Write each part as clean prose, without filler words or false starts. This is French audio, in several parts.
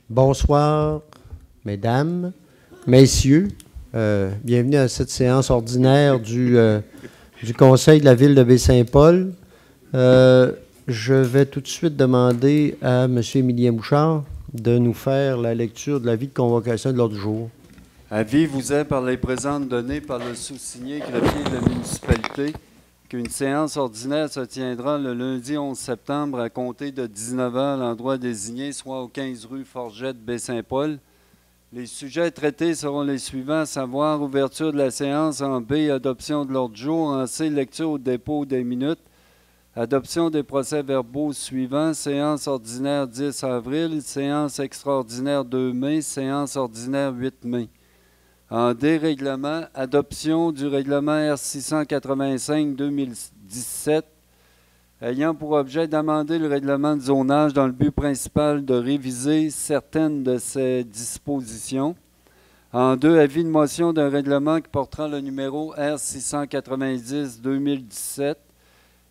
Bonsoir, mesdames, messieurs. Bienvenue à cette séance ordinaire du Conseil de la Ville de Baie-Saint-Paul. Je vais tout de suite demander à M. Émilien Bouchard de nous faire la lecture de l'avis de convocation de l'ordre du jour. Avis vous est par les présentes données par le sous-signé greffier de la municipalité qu'une séance ordinaire se tiendra le lundi 11 septembre à compter de 19h à l'endroit désigné, soit au 15 rue Forgette, Baie-Saint-Paul. Les sujets traités seront les suivants, à savoir ouverture de la séance, en B, adoption de l'ordre du jour, en C, lecture au dépôt des minutes, adoption des procès-verbaux suivants, séance ordinaire 10 avril, séance extraordinaire 2 mai, séance ordinaire 8 mai. En dérèglement, adoption du règlement R685-2017 ayant pour objet d'amender le règlement de zonage dans le but principal de réviser certaines de ses dispositions. En deux, avis de motion d'un règlement qui portera le numéro R690-2017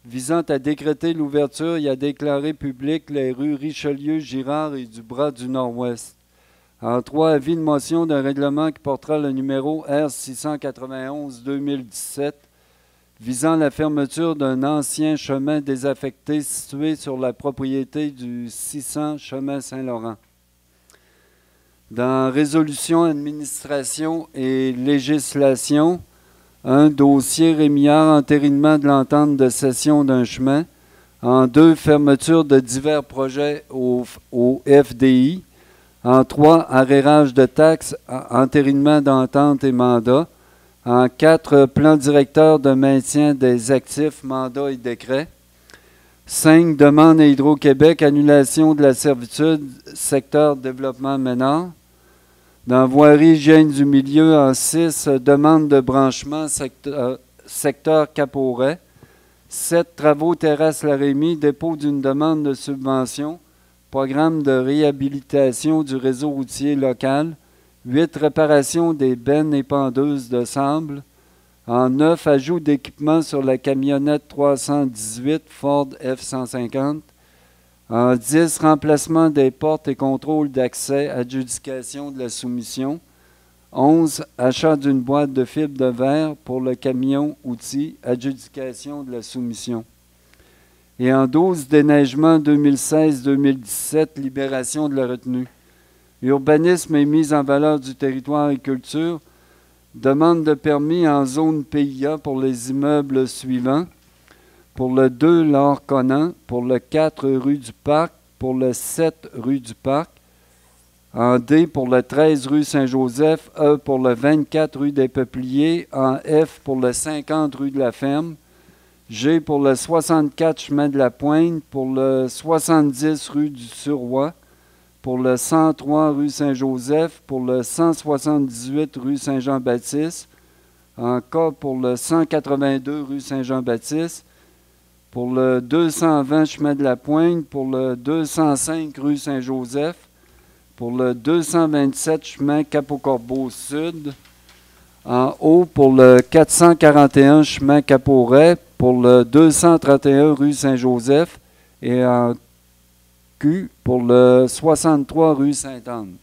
visant à décréter l'ouverture et à déclarer publiques les rues Richelieu, Girard et du Bras du Nord-Ouest. En trois, avis de motion d'un règlement qui portera le numéro R691-2017 visant la fermeture d'un ancien chemin désaffecté situé sur la propriété du 600 chemin Saint-Laurent. Dans résolution, administration et législation, un dossier Rémillard, entérinement de l'entente de cession d'un chemin. En deux, fermeture de divers projets au FDI. En 3, arrérage de taxes, entérinement d'entente et mandat. En 4, plan directeur de maintien des actifs, mandat et décret. 5, demande à Hydro-Québec, annulation de la servitude, secteur développement Ménard. Dans voirie, hygiène du milieu, en 6, demande de branchement, secteur Caporet. 7, travaux terrasse Larémie, dépôt d'une demande de subvention. Programme de réhabilitation du réseau routier local. 8, réparation des bennes et pendeuses de sable. En 9, ajout d'équipement sur la camionnette 318 Ford F-150. En 10, remplacement des portes et contrôle d'accès, adjudication de la soumission. 11, achat d'une boîte de fibre de verre pour le camion-outil, adjudication de la soumission. Et en 12, déneigement 2016-2017, libération de la retenue. Urbanisme et mise en valeur du territoire et culture. Demande de permis en zone PIA pour les immeubles suivants. Pour le 2, Laure Conan. Pour le 4, rue du Parc. Pour le 7, rue du Parc. En D, pour le 13, rue Saint-Joseph. E, pour le 24, rue des Peupliers. En F, pour le 50, rue de la Ferme. G, pour le 64, chemin de la Pointe. Pour le 70, rue du Suroît. Pour le 103, rue Saint-Joseph. Pour le 178, rue Saint-Jean-Baptiste. En K, pour le 182, rue Saint-Jean-Baptiste. Pour le 220, chemin de la Pointe. Pour le 205, rue Saint-Joseph. Pour le 227, chemin Cap-au-Corbeau-Sud. En haut, pour le 441, chemin Caporet. Pour le 231, rue Saint-Joseph. Et en Q, pour le 63, rue Sainte-Anne.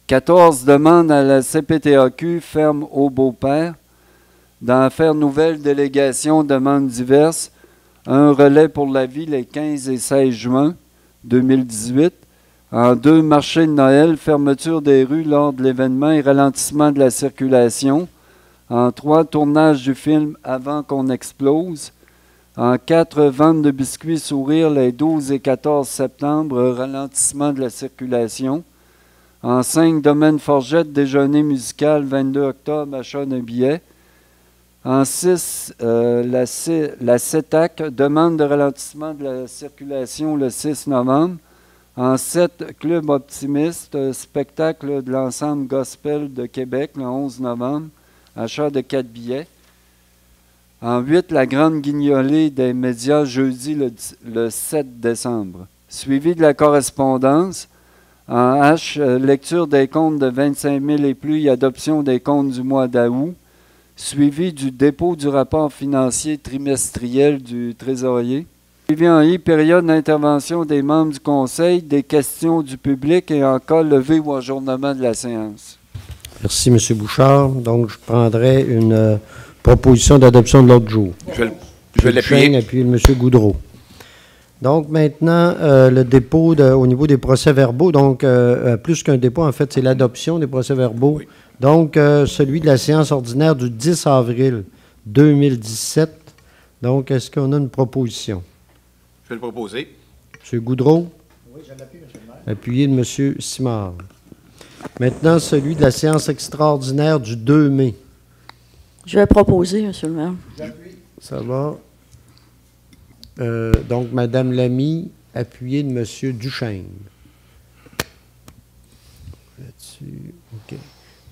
14, demande à la CPTAQ, ferme au Beaupère. Dans affaires nouvelles, délégation, demandes diverses. Un relais pour la vie les 15 et 16 juin 2018. En 2, marché de Noël, fermeture des rues lors de l'événement et ralentissement de la circulation. En 3, tournage du film Avant qu'on explose. En 4, vente de biscuits sourire les 12 et 14 septembre, ralentissement de la circulation. En 5, domaine Forgette, déjeuner musical, 22 octobre, achat d'un billet. En 6, la CETAC, demande de ralentissement de la circulation le 6 novembre. En 7, Club Optimiste, spectacle de l'ensemble gospel de Québec le 11 novembre, achat de 4 billets. En 8, la grande guignolée des médias jeudi le 7 décembre. Suivi de la correspondance. En H, lecture des comptes de 25 000 et plus et adoption des comptes du mois d'août. Suivi du dépôt du rapport financier trimestriel du trésorier. Suivi en I, période d'intervention des membres du Conseil, des questions du public et en cas levé ou ajournement de la séance. Merci, M. Bouchard. Donc, je prendrai une proposition d'adoption de l'ordre du jour. Je vais l'appuyer. Appuyer M. Goudreau. Donc, maintenant, le dépôt au niveau des procès-verbaux. Donc, plus qu'un dépôt, en fait, c'est l'adoption des procès-verbaux. Oui. Donc, celui de la séance ordinaire du 10 avril 2017. Donc, est-ce qu'on a une proposition? Je vais le proposer. M. Goudreau? Oui, je l'appuie, M. le maire. Appuyé de M. Simard. Maintenant, celui de la séance extraordinaire du 2 mai. Je vais proposer, M. le maire. Ça va. Donc, Mme Lamy, appuyée de M. Duchesne. Là-dessus, OK.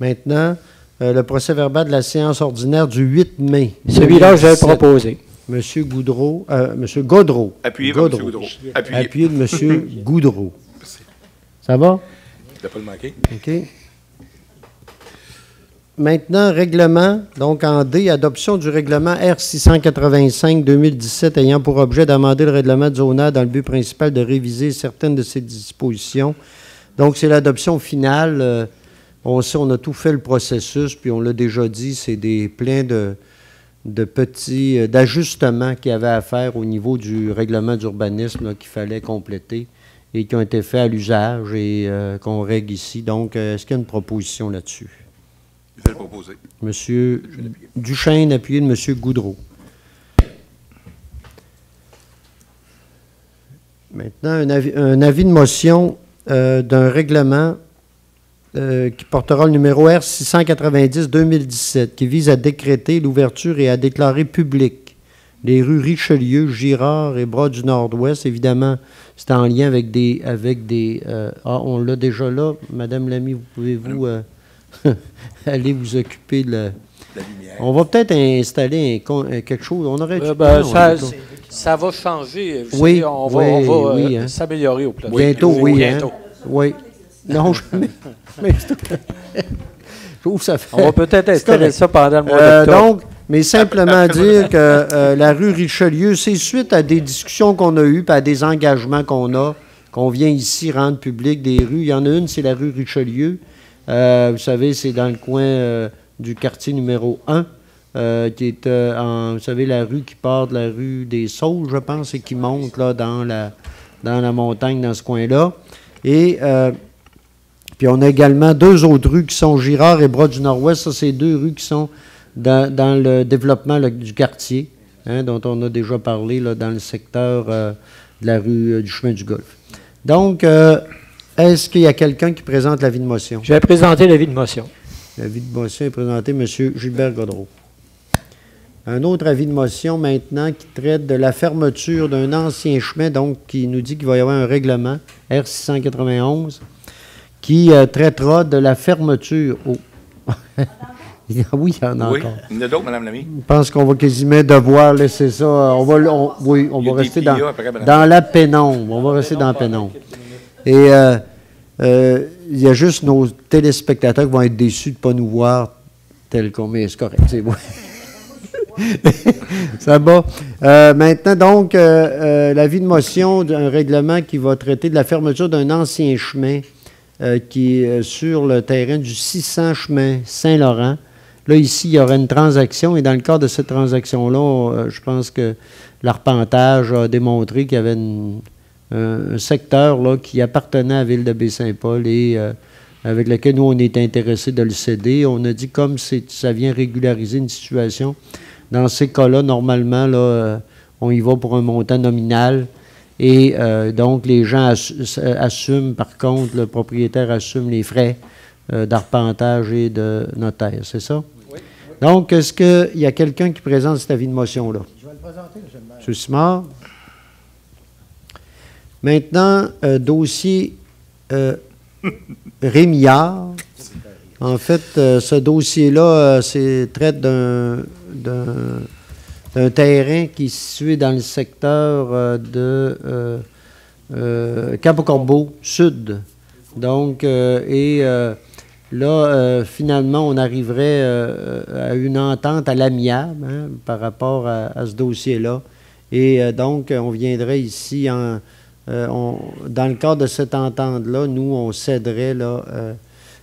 Maintenant, le procès-verbal de la séance ordinaire du 8 mai. Celui-là, je vais le proposer. M. Goudreau, M. Gaudreau. Appuyé par M. Goudreau. Appuyé de M. Goudreau. Ça va? Tu n'as pas le manqué. OK. Maintenant, règlement, donc en D, adoption du règlement R685-2017 ayant pour objet d'amender le règlement de zonage dans le but principal de réviser certaines de ses dispositions. Donc, c'est l'adoption finale. On sait, on a tout fait le processus, puis on l'a déjà dit, c'est plein de petits d'ajustements qu'il y avait à faire au niveau du règlement d'urbanisme qu'il fallait compléter et qui ont été faits à l'usage et qu'on règle ici. Donc, est-ce qu'il y a une proposition là-dessus? Je vais le proposer. Monsieur Duchesne, appuyé de M. Goudreau. Maintenant, un avis de motion d'un règlement qui portera le numéro R690-2017, qui vise à décréter l'ouverture et à déclarer public les rues Richelieu, Girard et Bras du Nord-Ouest. Évidemment, c'est en lien avec des on l'a déjà là. Madame Lamy, vous pouvez-vous aller vous occuper de la lumière. On va peut-être installer quelque chose. On aurait ça va changer. Vous oui, savez, on va s'améliorer au plan. Bientôt, oui. Bientôt. Oui. Non, jamais. Mais ça fait. On va peut-être installer ça pendant le mois d'octobre. Donc, mais simplement dire que la rue Richelieu, c'est suite à des discussions qu'on a eues, puis à des engagements qu'on vient ici rendre public des rues. Il y en a une, c'est la rue Richelieu. Vous savez, c'est dans le coin du quartier numéro 1, qui est, vous savez, la rue qui part de la rue des Saules, je pense, et qui monte là, dans la montagne, dans ce coin-là. Et puis on a également deux autres rues qui sont Girard et Bras du Nord-Ouest. Ça, c'est deux rues qui sont dans le développement du quartier, dont on a déjà parlé là, dans le secteur de la rue du Chemin du Golfe. Donc, est-ce qu'il y a quelqu'un qui présente l'avis de motion? Je vais présenter l'avis de motion. L'avis de motion est présenté M. Gilbert Gaudreau. Un autre avis de motion maintenant qui traite de la fermeture d'un ancien chemin, donc qui nous dit qu'il va y avoir un règlement R691 qui traitera de la fermeture. Oui, il y en a encore. Il y en a d'autres, Mme Lamy. Je pense qu'on va quasiment devoir laisser ça. On va rester dans la pénombre. On va rester dans la pénombre. Et il y a juste nos téléspectateurs qui vont être déçus de ne pas nous voir tel qu'on est. C'est correct, c'est bon. Ça va. Maintenant, donc, l'avis de motion d'un règlement qui va traiter de la fermeture d'un ancien chemin qui est sur le terrain du 600 chemin Saint-Laurent. Là, ici, il y aurait une transaction et dans le cadre de cette transaction-là, je pense que l'arpentage a démontré qu'il y avait un secteur là, qui appartenait à la ville de Baie-Saint-Paul et avec lequel nous, on est intéressés de le céder. On a dit, comme ça vient régulariser une situation, dans ces cas-là, normalement, là, on y va pour un montant nominal. Et donc, les gens assument, par contre, le propriétaire assume les frais d'arpentage et de notaire. C'est ça? Oui. Donc, est-ce qu'il y a quelqu'un qui présente cet avis de motion-là? Je vais le présenter, M. le maire. M. Simard. Maintenant, dossier Rémillard. En fait, ce dossier-là traite d'un terrain qui est situé dans le secteur de Cap-au-Corbeau Sud. Donc, là, finalement, on arriverait à une entente à l'amiable par rapport à ce dossier-là. Et donc, on viendrait ici, dans le cadre de cette entente-là, nous, on céderait, là,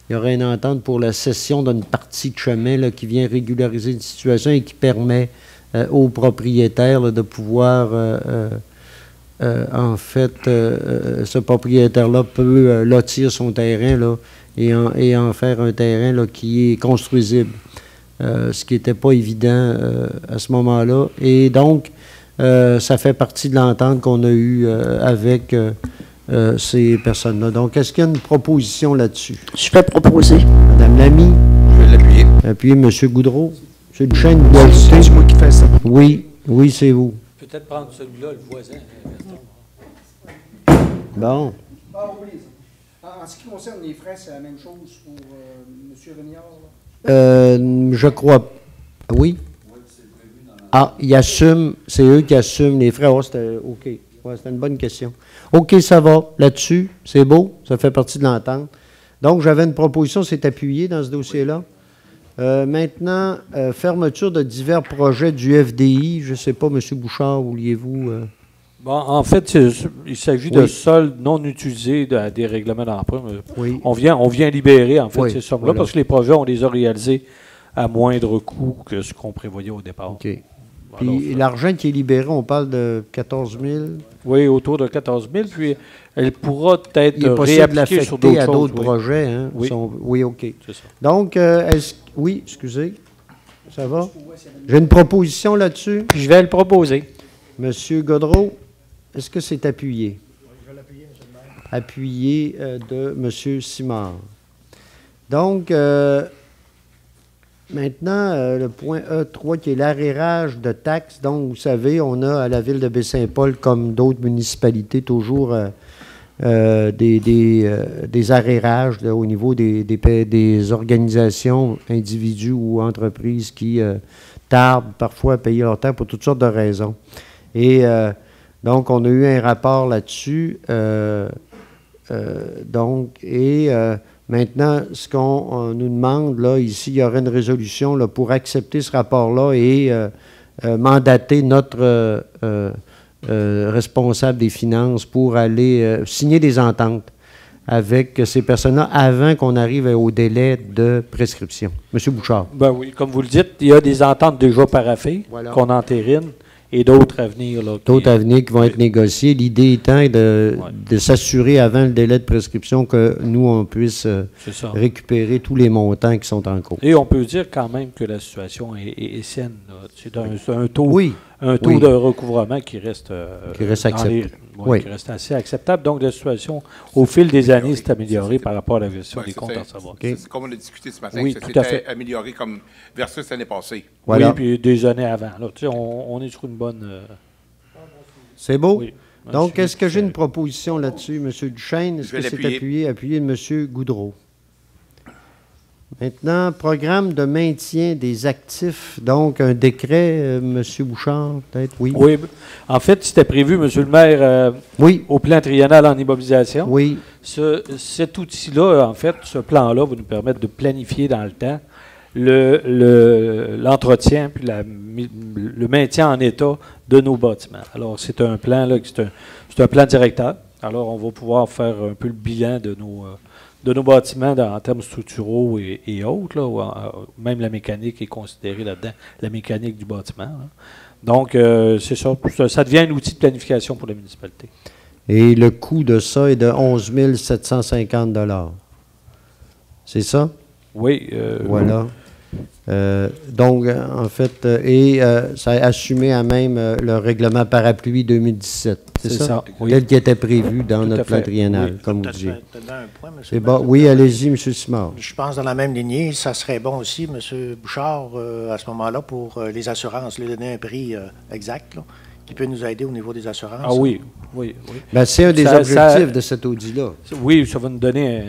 il y aurait une entente pour la cession d'une partie de chemin là, qui vient régulariser une situation et qui permet aux propriétaires là, de pouvoir, en fait, ce propriétaire-là peut lotir son terrain là, et en faire un terrain là, qui est construisible, ce qui n'était pas évident à ce moment-là. Et donc, ça fait partie de l'entente qu'on a eue avec ces personnes-là. Donc, est-ce qu'il y a une proposition là-dessus? Je vais proposer. Madame Lamy? Je vais l'appuyer. Appuyez M. Goudreau. M. Duchesne, c'est moi qui fais ça. Oui, oui, c'est vous. Peut-être prendre celui-là, le voisin. Bon. Ah, oublie ça. En ce qui concerne les frais, c'est la même chose pour M. Régnard? Je crois. Oui? Ah, ils assument, c'est eux qui assument les frais. Oh, c'était OK. Ouais, c'était une bonne question. OK, ça va. Là-dessus, c'est beau. Ça fait partie de l'entente. Donc, j'avais une proposition, c'est appuyé dans ce dossier-là. Maintenant, fermeture de divers projets du FDI. Je ne sais pas, M. Bouchard, vouliez-vous... Bon, en fait, il s'agit de soldes non utilisés des règlements d'emprunt. Oui. On vient libérer, en fait, ces sommes-là, voilà. parce que les projets, on les a réalisés à moindre coût que ce qu'on prévoyait au départ. OK. Puis l'argent qui est libéré, on parle de 14 000? Oui, autour de 14 000. Puis elle pourra être il est possible de réappliquée sur l'affecter d'autres à choses. d'autres projets. Hein? Oui. Oui, OK. C'est ça. Donc, oui, excusez. Ça va? J'ai une proposition là-dessus. Puis je vais le proposer. Monsieur Godreau, est-ce que c'est appuyé? Oui, je vais l'appuyer, M. le maire. Appuyé de M. Simard. Donc, maintenant, le point E3 qui est l'arrérage de taxes. Donc, vous savez, on a à la ville de Baie-Saint-Paul, comme d'autres municipalités, toujours des arrérages là, au niveau des organisations, individus ou entreprises qui tardent parfois à payer leur taxes pour toutes sortes de raisons. Et donc, on a eu un rapport là-dessus. Maintenant, ce qu'on nous demande, là, ici, il y aurait une résolution là, pour accepter ce rapport-là et mandater notre responsable des finances pour aller signer des ententes avec ces personnes-là avant qu'on arrive au délai de prescription. Monsieur Bouchard. Ben oui, comme vous le dites, il y a des ententes déjà paraffées qu'on entérine et d'autres à venir. D'autres à venir qui vont être négociées. L'idée étant de s'assurer avant le délai de prescription que nous, on puisse récupérer tous les montants qui sont en cours. Et on peut dire quand même que la situation est saine. C'est un taux, de recouvrement qui reste acceptable. Qui reste assez acceptable. Donc, la situation, au fil des années, s'est améliorée par rapport à la gestion des comptes à savoir. C'est comme on a discuté ce matin, oui, ça tout à fait. s'était amélioré comme versus l'année passée. Voilà. Oui, puis des années avant. Là, on est sur une bonne... C'est beau? Oui. Donc, est-ce que j'ai une proposition là-dessus, M. Duchesne? Est-ce que c'est appuyé? Appuyé de M. Goudreau. Maintenant, programme de maintien des actifs. Donc, un décret, M. Bouchard, peut-être, oui? Oui. En fait, c'était prévu, M. le maire, au plan triennal en immobilisation. Oui. Cet outil-là, en fait, ce plan-là va nous permettre de planifier dans le temps l'entretien puis le maintien en état de nos bâtiments. Alors, c'est un plan, là, c'est un plan directeur. Alors, on va pouvoir faire un peu le bilan de nos bâtiments en termes structuraux et autres. Là, même la mécanique est considérée là-dedans, la mécanique du bâtiment. Là. Donc, c'est ça. Ça devient un outil de planification pour la municipalité. Et le coût de ça est de 11 750 $. C'est ça? Oui. Voilà. Donc, en fait, ça a assumé à même le règlement parapluie 2017. C'est ça? Tel qui était prévu dans notre plan triennal, comme vous dites. C'est bon. Oui, allez-y, M. Simard. Je pense dans la même lignée, ça serait bon aussi, M. Bouchard, à ce moment-là, pour les assurances, lui donner un prix exact, là, qui peut nous aider au niveau des assurances. Ah oui. Ben, c'est un des objectifs de cet audit-là. Oui, ça va nous donner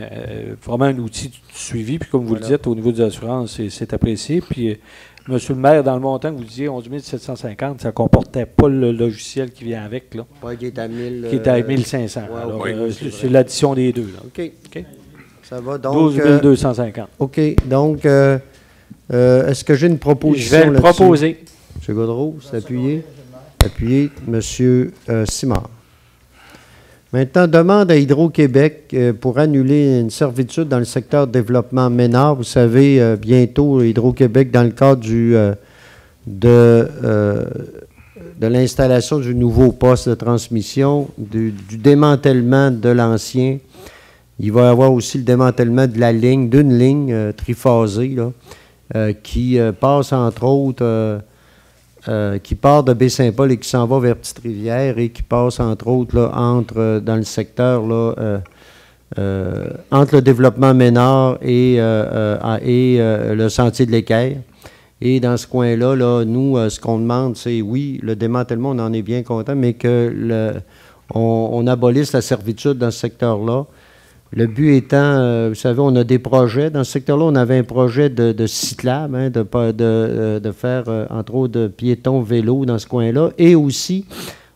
vraiment un outil de suivi. Puis comme vous le dites, au niveau des assurances, c'est apprécié. Puis, monsieur le maire, dans le montant que vous disiez, 11 750, ça ne comportait pas le logiciel qui vient avec. Là, qui est à 1000. Qui est à 1500. Ouais, alors, c'est l'addition des deux. Là. OK. Ça va donc. 12 250. OK. Donc, est-ce que j'ai une proposition là-dessus? Je vais le proposer. M. Godreau, c'est appuyé. Appuyé. M. Simard. Maintenant, demande à Hydro-Québec pour annuler une servitude dans le secteur développement Ménard. Vous savez, bientôt, Hydro-Québec, dans le cadre de l'installation du nouveau poste de transmission, du démantèlement de l'ancien, il va y avoir aussi le démantèlement de la ligne, d'une ligne triphasée, là, qui passe, entre autres, qui part de Baie-Saint-Paul et qui s'en va vers Petite-Rivière et qui passe, entre autres, là, dans le secteur, là, entre le développement Ménard et le sentier de l'Équerre. Et dans ce coin-là, là, nous, ce qu'on demande, c'est, oui, le démantèlement, on en est bien content, mais on abolisse la servitude dans ce secteur-là. Le but étant, vous savez, on a des projets. Dans ce secteur-là, on avait un projet de cyclable, hein, de faire, entre autres, de piétons, vélos dans ce coin-là. Et aussi,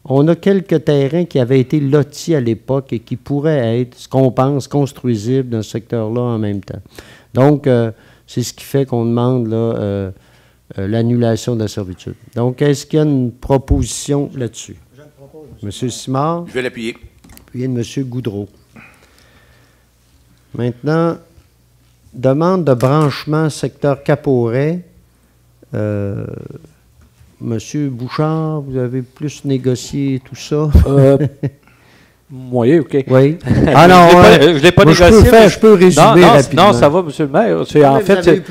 on a quelques terrains qui avaient été lotis à l'époque et qui pourraient être, ce qu'on pense, construisibles dans ce secteur-là en même temps. Donc, c'est ce qui fait qu'on demande là, l'annulation de la servitude. Donc, est-ce qu'il y a une proposition là-dessus? Je le propose. M. Simard. Je vais l'appuyer. Appuyé de M. Goudreau. Maintenant, demande de branchement secteur Caporet. Monsieur Bouchard, vous avez plus négocié tout ça? Oui, OK. Oui. Ah non, je ne l'ai pas négocié. Je peux résumer rapidement. Non, ça va, M. le maire. En fait, c'est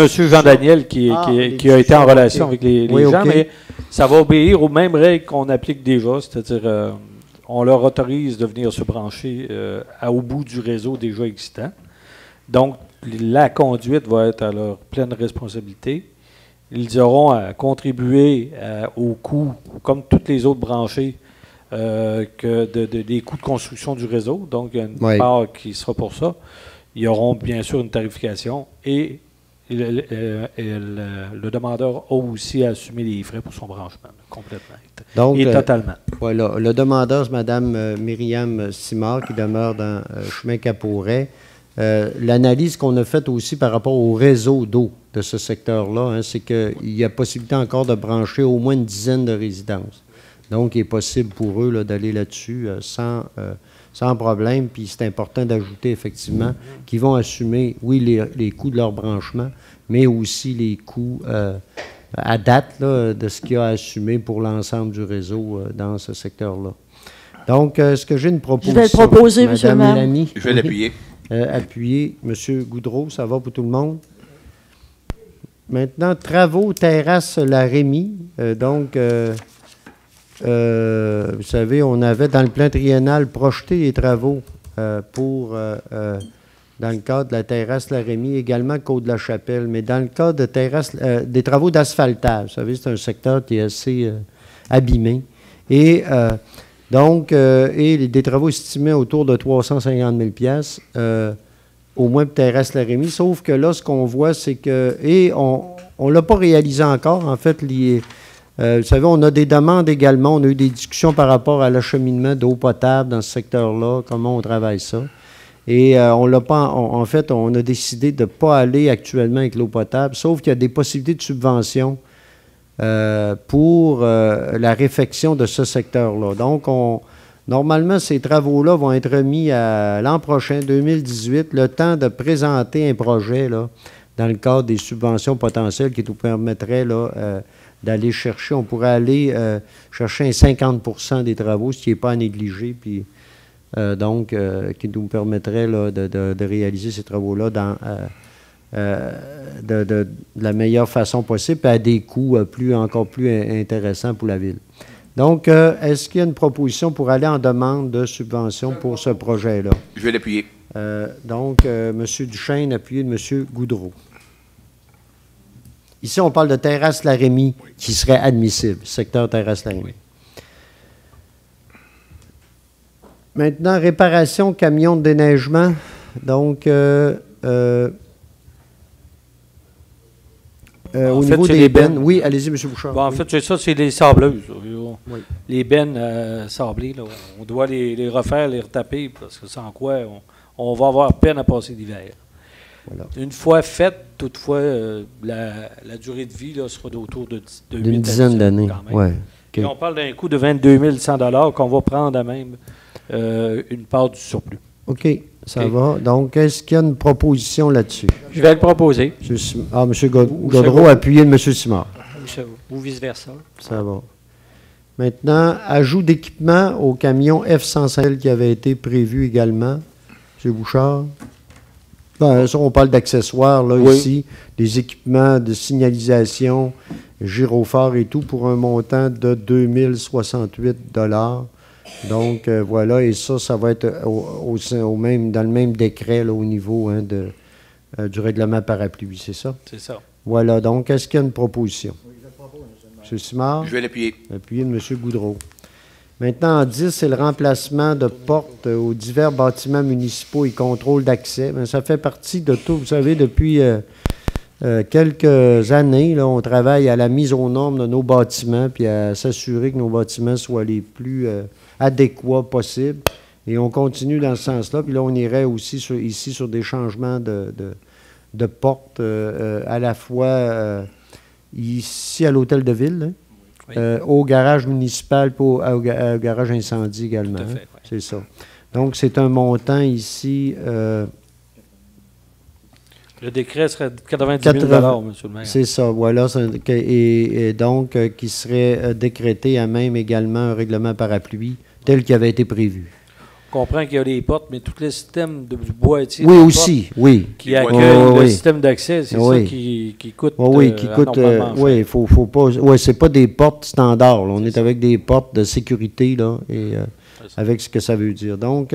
M. Jean-Daniel qui a été en relation avec les gens, mais ça va obéir aux mêmes règles qu'on applique déjà, c'est-à-dire on leur autorise de venir se brancher au bout du réseau déjà existant. Donc, la conduite va être à leur pleine responsabilité. Ils auront à contribuer au coût, comme toutes les autres branchées, des coûts de construction du réseau. Donc, il y a une part qui sera pour ça. Ils auront bien sûr une tarification et le demandeur a aussi à assumer les frais pour son branchement, complètement et totalement. Voilà. Le demandeur, c'est Mme Myriam Simard, qui demeure dans chemin Caporet. L'analyse qu'on a faite aussi par rapport au réseau d'eau de ce secteur-là, hein, c'est qu'il y a possibilité encore de brancher au moins une dizaine de résidences. Donc, il est possible pour eux là, d'aller là-dessus sans problème. Puis, c'est important d'ajouter effectivement qu'ils vont assumer, oui, les coûts de leur branchement, mais aussi les coûts à date là, de ce qu'il y a à assumer pour l'ensemble du réseau dans ce secteur-là. Donc, est-ce que j'ai une proposition? Je vais le proposer, M. le maire. Lamy? Je vais l'appuyer. Appuyé. M. Goudreau, ça va pour tout le monde? Maintenant, travaux terrasse La Rémy. Vous savez, on avait dans le plan triennal projeté les travaux dans le cadre de la terrasse La Rémy, également Côte-de-la-Chapelle, mais dans le cadre de terrasse, des travaux d'asphaltage. Vous savez, c'est un secteur qui est assez abîmé. Et des travaux estimés autour de 350 000 au moins pour terrasse La Rémy. Sauf que là, ce qu'on voit, c'est que... Et on ne l'a pas réalisé encore, en fait, vous savez, on a des demandes également. On a eu des discussions par rapport à l'acheminement d'eau potable dans ce secteur-là, comment on travaille ça. Et on l'a pas. En fait, on a décidé de ne pas aller actuellement avec l'eau potable, sauf qu'il y a des possibilités de subvention pour la réfection de ce secteur-là. Donc, normalement, ces travaux-là vont être remis à l'an prochain, 2018, le temps de présenter un projet là, dans le cadre des subventions potentielles qui nous permettraient là, d'aller chercher. On pourrait aller chercher un 50 des travaux, ce qui n'est pas à négliger, puis qui nous permettrait là, de réaliser ces travaux-là de la meilleure façon possible, et à des coûts encore plus intéressants pour la Ville. Donc, est-ce qu'il y a une proposition pour aller en demande de subvention pour ce projet-là? Je vais l'appuyer. M. Duchesne, appuyé de M. Goudreau. Ici, on parle de terrasse La Rémy qui serait admissible, secteur terrasse La Rémy. Oui. Maintenant, réparation camion de déneigement. Donc, au niveau des bennes. Oui, allez-y, M. Bouchard. Bon, en fait, c'est ça, c'est les sableuses. Oui. Les bennes sablées, là, on doit les refaire, les retaper, parce que sans quoi, on va avoir peine à passer l'hiver. Voilà. Une fois faite, toutefois, la durée de vie là, sera autour d'une dizaine d'années. Ouais. Et on parle d'un coût de 22 100 qu'on va prendre à même une part du surplus. OK, ça va. Donc, est-ce qu'il y a une proposition là-dessus? Je vais le proposer. M. Gaudreau, appuyez M. Simard. Ou vice-versa. Ça va. Maintenant, ajout d'équipement au camion F-105 qui avait été prévu également. M. Bouchard? Ben, ça, on parle d'accessoires, là, Oui. ici. Des équipements de signalisation, gyrophare et tout, pour un montant de 2068 $. Donc, voilà, et ça va être dans le même décret, là, au niveau du règlement parapluie, c'est ça? C'est ça. Voilà, donc, est-ce qu'il y a une proposition? Oui, je le propose, M. Simard? Je vais l'appuyer. Appuyé de M. Goudreau. Maintenant, en 10, c'est le remplacement de portes aux divers bâtiments municipaux et contrôle d'accès. Bien, ça fait partie de tout. Vous savez, depuis quelques années, là, on travaille à la mise aux normes de nos bâtiments puis à s'assurer que nos bâtiments soient les plus adéquats possibles. Et on continue dans ce sens-là. Puis là, on irait aussi ici sur des changements de portes à la fois ici à l'hôtel de ville, hein, oui. Au garage municipal et au garage incendie également. Tout à fait, hein, c'est ça. Donc, c'est un montant ici. Le décret serait de 90 000 $, M. le maire. C'est ça, voilà. Et donc, qui serait décrété à même également un règlement parapluie tel qu'il avait été prévu. On comprend qu'il y a les portes, mais tout le système du boîtier oui, aussi, oui. qui accueille le système d'accès, c'est ça qui coûte oui, qui coûte, oui, il faut pas... Oui, c'est pas des portes standards. Là. On est avec des portes de sécurité, là, et avec ce que ça veut dire. Donc,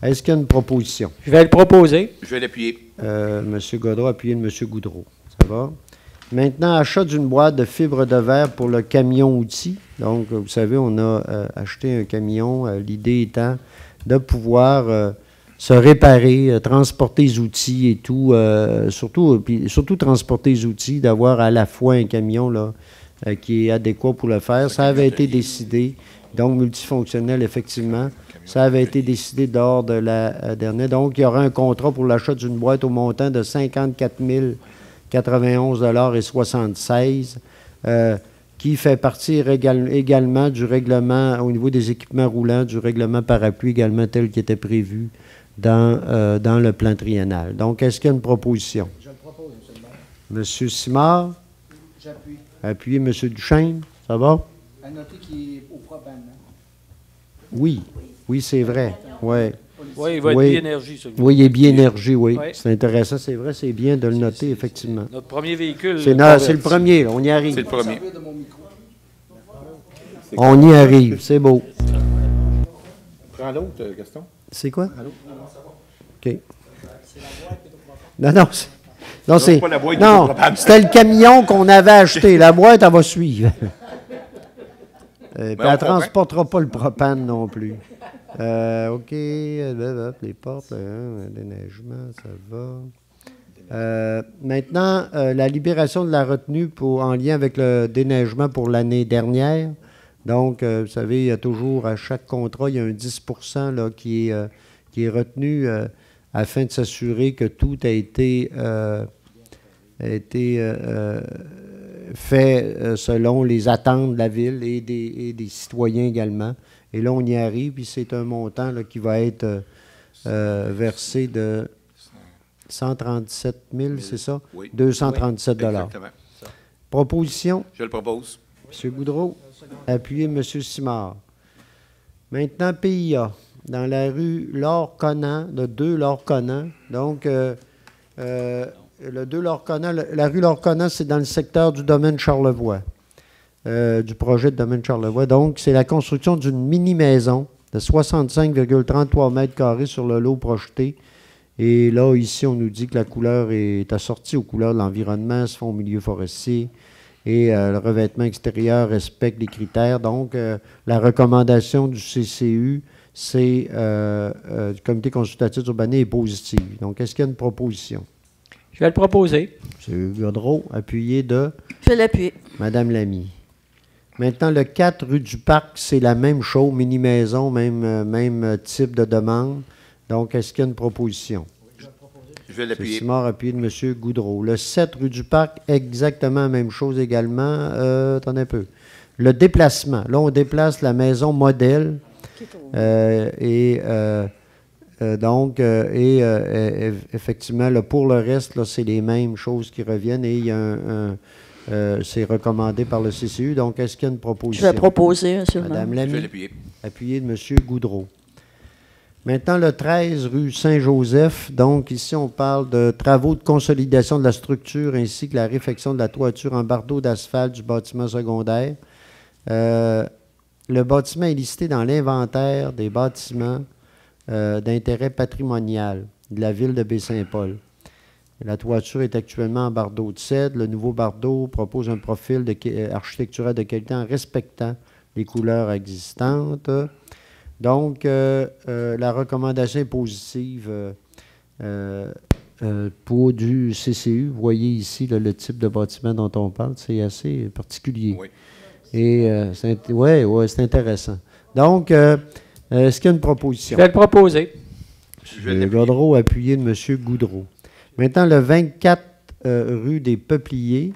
est-ce qu'il y a une proposition? Je vais le proposer. Je vais l'appuyer. M. Gaudreau, appuyé de M. Goudreau. Ça va? Maintenant, achat d'une boîte de fibre de verre pour le camion-outil. Donc, vous savez, on a acheté un camion. L'idée étant de pouvoir se réparer, transporter les outils et tout. Surtout transporter les outils, d'avoir à la fois un camion là, qui est adéquat pour le faire. Ça avait été décidé. Donc, multifonctionnel, effectivement. Ça avait été décidé lors de la dernière. Donc, il y aura un contrat pour l'achat d'une boîte au montant de 54 091,76 $, qui fait partie également du règlement, au niveau des équipements roulants, du règlement parapluie également tel qu'il était prévu dans le plan triennal. Donc, est-ce qu'il y a une proposition? Je le propose, M. le maire. M. Simard? J'appuie. Appuyé, M. Duchesne? Ça va? À noter qu'il est au propane. Oui. Oui, c'est vrai. Ouais. Oui, il va être bi-énergie, celui-là. Oui, il est bi-énergie, oui. Oui. C'est intéressant, c'est vrai, c'est bien de le noter, effectivement. Notre premier véhicule. C'est le premier, là, on y arrive. C'est le premier. On y arrive, c'est beau. Prends l'autre, Gaston. C'est quoi? OK. Non, c'est... pas la boîte qui Non, est propane. c'était le camion qu'on avait acheté. La boîte, elle va suivre. Puis elle ne transportera pas le propane non plus. OK. Les portes, le déneigement, ça va. Maintenant, la libération de la retenue en lien avec le déneigement pour l'année dernière. Donc, vous savez, il y a toujours, à chaque contrat, il y a un 10 % là, qui est retenu afin de s'assurer que tout a été fait selon les attentes de la ville et des citoyens également. Et là, on y arrive, puis c'est un montant là, qui va être versé de 137 000, c'est ça? Oui. 237 $. Exactement. Proposition? Je le propose. M. Goudreau, appuyé M. Simard. Maintenant, PIA, dans la rue Laure-Conan, le 2 Laure-Conan. Donc, le 2 Laure-Conan, la rue Laure-Conan, c'est dans le secteur du domaine Charlevoix, du projet de domaine Charlevoix. Donc, c'est la construction d'une mini-maison de 65,33 mètres carrés sur le lot projeté. Et là, ici, on nous dit que la couleur est assortie aux couleurs de l'environnement, se font au milieu forestier. Et le revêtement extérieur respecte les critères. Donc, la recommandation du CCU, c'est du comité consultatif urbain est positive. Donc, est-ce qu'il y a une proposition? Je vais le proposer. M. Gaudreau, appuyé de Je l'appuie. Mme Lamy. Maintenant, le 4 rue du Parc, c'est la même chose, mini-maison, même type de demande. Donc, est-ce qu'il y a une proposition? Je vais l'appuyer. C'est Simard, appuyé de M. Goudreau. Le 7 rue du Parc, exactement la même chose également. Attendez un peu. Le déplacement. Là, on déplace la maison modèle. Effectivement, là, pour le reste, là, c'est les mêmes choses qui reviennent et il y a c'est recommandé par le CCU. Donc, est-ce qu'il y a une proposition? Je vais proposer, monsieur le maire. Madame Lamy. Je vais l'appuyer. Appuyé de M. Goudreau. Maintenant, le 13 rue Saint-Joseph. Donc, ici, on parle de travaux de consolidation de la structure ainsi que la réfection de la toiture en bardeau d'asphalte du bâtiment secondaire. Le bâtiment est listé dans l'inventaire des bâtiments d'intérêt patrimonial de la ville de Baie-Saint-Paul. La toiture est actuellement en bardeau de cèdre. Le nouveau bardeau propose un profil architectural de qualité en respectant les couleurs existantes. Donc, la recommandation est positive pour du CCU. Vous voyez ici là, le type de bâtiment dont on parle. C'est assez particulier. Oui. Et c'est intéressant. Donc, est-ce qu'il y a une proposition? Je vais le proposer. Le Godreau appuyé de M. Goudreau. Maintenant, le 24 rue des Peupliers.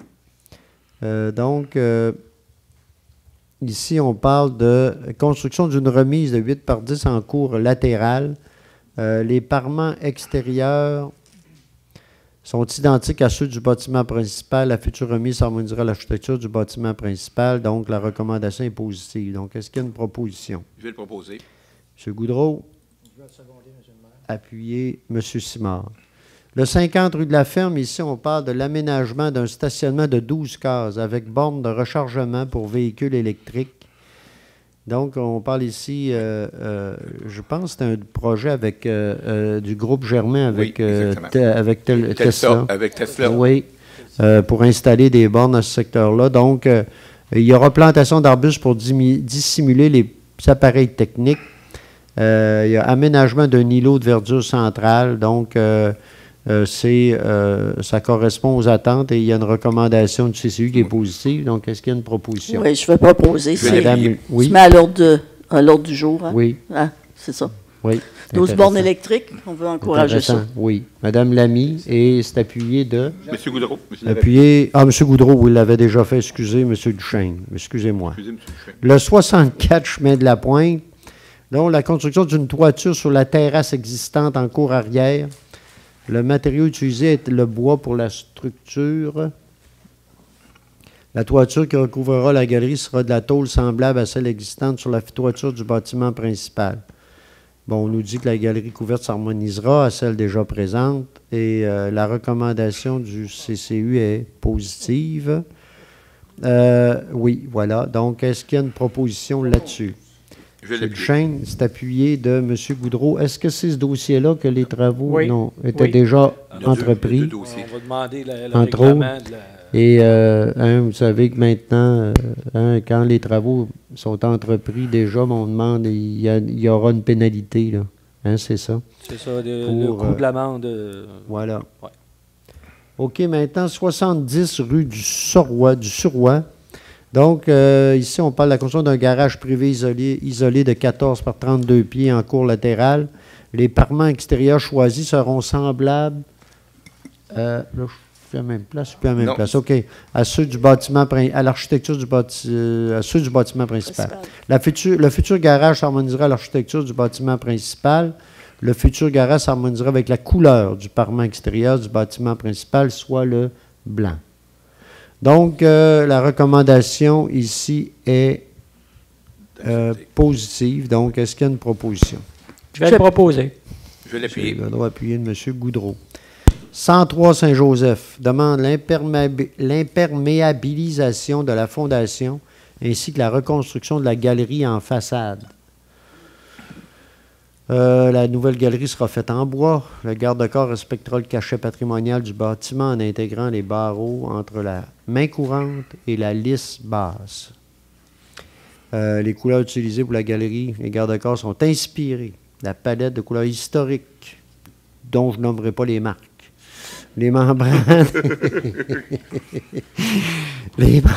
Ici, on parle de construction d'une remise de 8 par 10 en cour latérale. Les parements extérieurs sont identiques à ceux du bâtiment principal. La future remise harmonisera l'architecture du bâtiment principal. Donc, la recommandation est positive. Donc, est-ce qu'il y a une proposition? Je vais le proposer. M. Goudreau. Je vais le seconder, M. le maire. Appuyé, M. Simard. Le 50 rue de la Ferme, ici, on parle de l'aménagement d'un stationnement de 12 cases avec borne de rechargement pour véhicules électriques. Donc, on parle ici, je pense que c'est un projet avec du groupe Germain avec, avec Tesla. Avec Tesla. Oui, pour installer des bornes à ce secteur-là. Donc, il y aura plantation d'arbustes pour dissimuler les appareils techniques. Il y a aménagement d'un îlot de verdure centrale. Donc, ça correspond aux attentes et il y a une recommandation du CCU qui est positive. Donc, est-ce qu'il y a une proposition? Oui, je vais proposer. Madame, oui. Tu mets à l'ordre du jour. Hein? Oui. Ah, c'est ça. Oui. 12 bornes électriques, on veut encourager ça. Oui. Madame Lamy, et c'est appuyé de... M. Goudreau. Appuyé... Ah, M. Goudreau, vous l'avez déjà fait. Excusez, M. Duchesne. Excusez-moi. Excusez, M. Duchesne. Le 64 chemin de la Pointe, donc la construction d'une toiture sur la terrasse existante en cour arrière. Le matériau utilisé est le bois pour la structure. La toiture qui recouvrera la galerie sera de la tôle semblable à celle existante sur la toiture du bâtiment principal. Bon, on nous dit que la galerie couverte s'harmonisera à celle déjà présente et la recommandation du CCU est positive. Oui, voilà. Donc, est-ce qu'il y a une proposition là-dessus? Le chaîne, c'est appuyé de M. Goudreau. Est-ce que c'est ce dossier-là que les travaux étaient déjà entrepris? On va demander le entre règlement autres. de la... Et vous savez que maintenant, quand les travaux sont entrepris déjà, on demande, il y aura une pénalité. Là. Hein, c'est ça? C'est ça, le coût de l'amende. Voilà. Ouais. OK, maintenant, 70 rue du Suroît. Donc, ici, on parle de la construction d'un garage privé isolé de 14 par 32 pieds en cour latérale. Les parements extérieurs choisis seront semblables. Là, je suis à la même place. Je suis plus à la même place. OK. À ceux du bâtiment, à l'architecture à ceux du bâtiment principal. Le futur garage s'harmonisera à l'architecture du bâtiment principal. Le futur garage s'harmonisera avec la couleur du parement extérieur du bâtiment principal, soit le blanc. Donc, la recommandation ici est positive. Donc, est-ce qu'il y a une proposition? Je vais le proposer. Je vais l'appuyer. Le droit appuyé de M. Goudreau. 103 Saint-Joseph demande l'imperméabilisation de la fondation ainsi que la reconstruction de la galerie en façade. La nouvelle galerie sera faite en bois. Le garde-corps respectera le cachet patrimonial du bâtiment en intégrant les barreaux entre la main courante et la lisse basse. Les couleurs utilisées pour la galerie, les garde-corps sont inspirés de la palette de couleurs historiques, dont je nommerai pas les marques. Les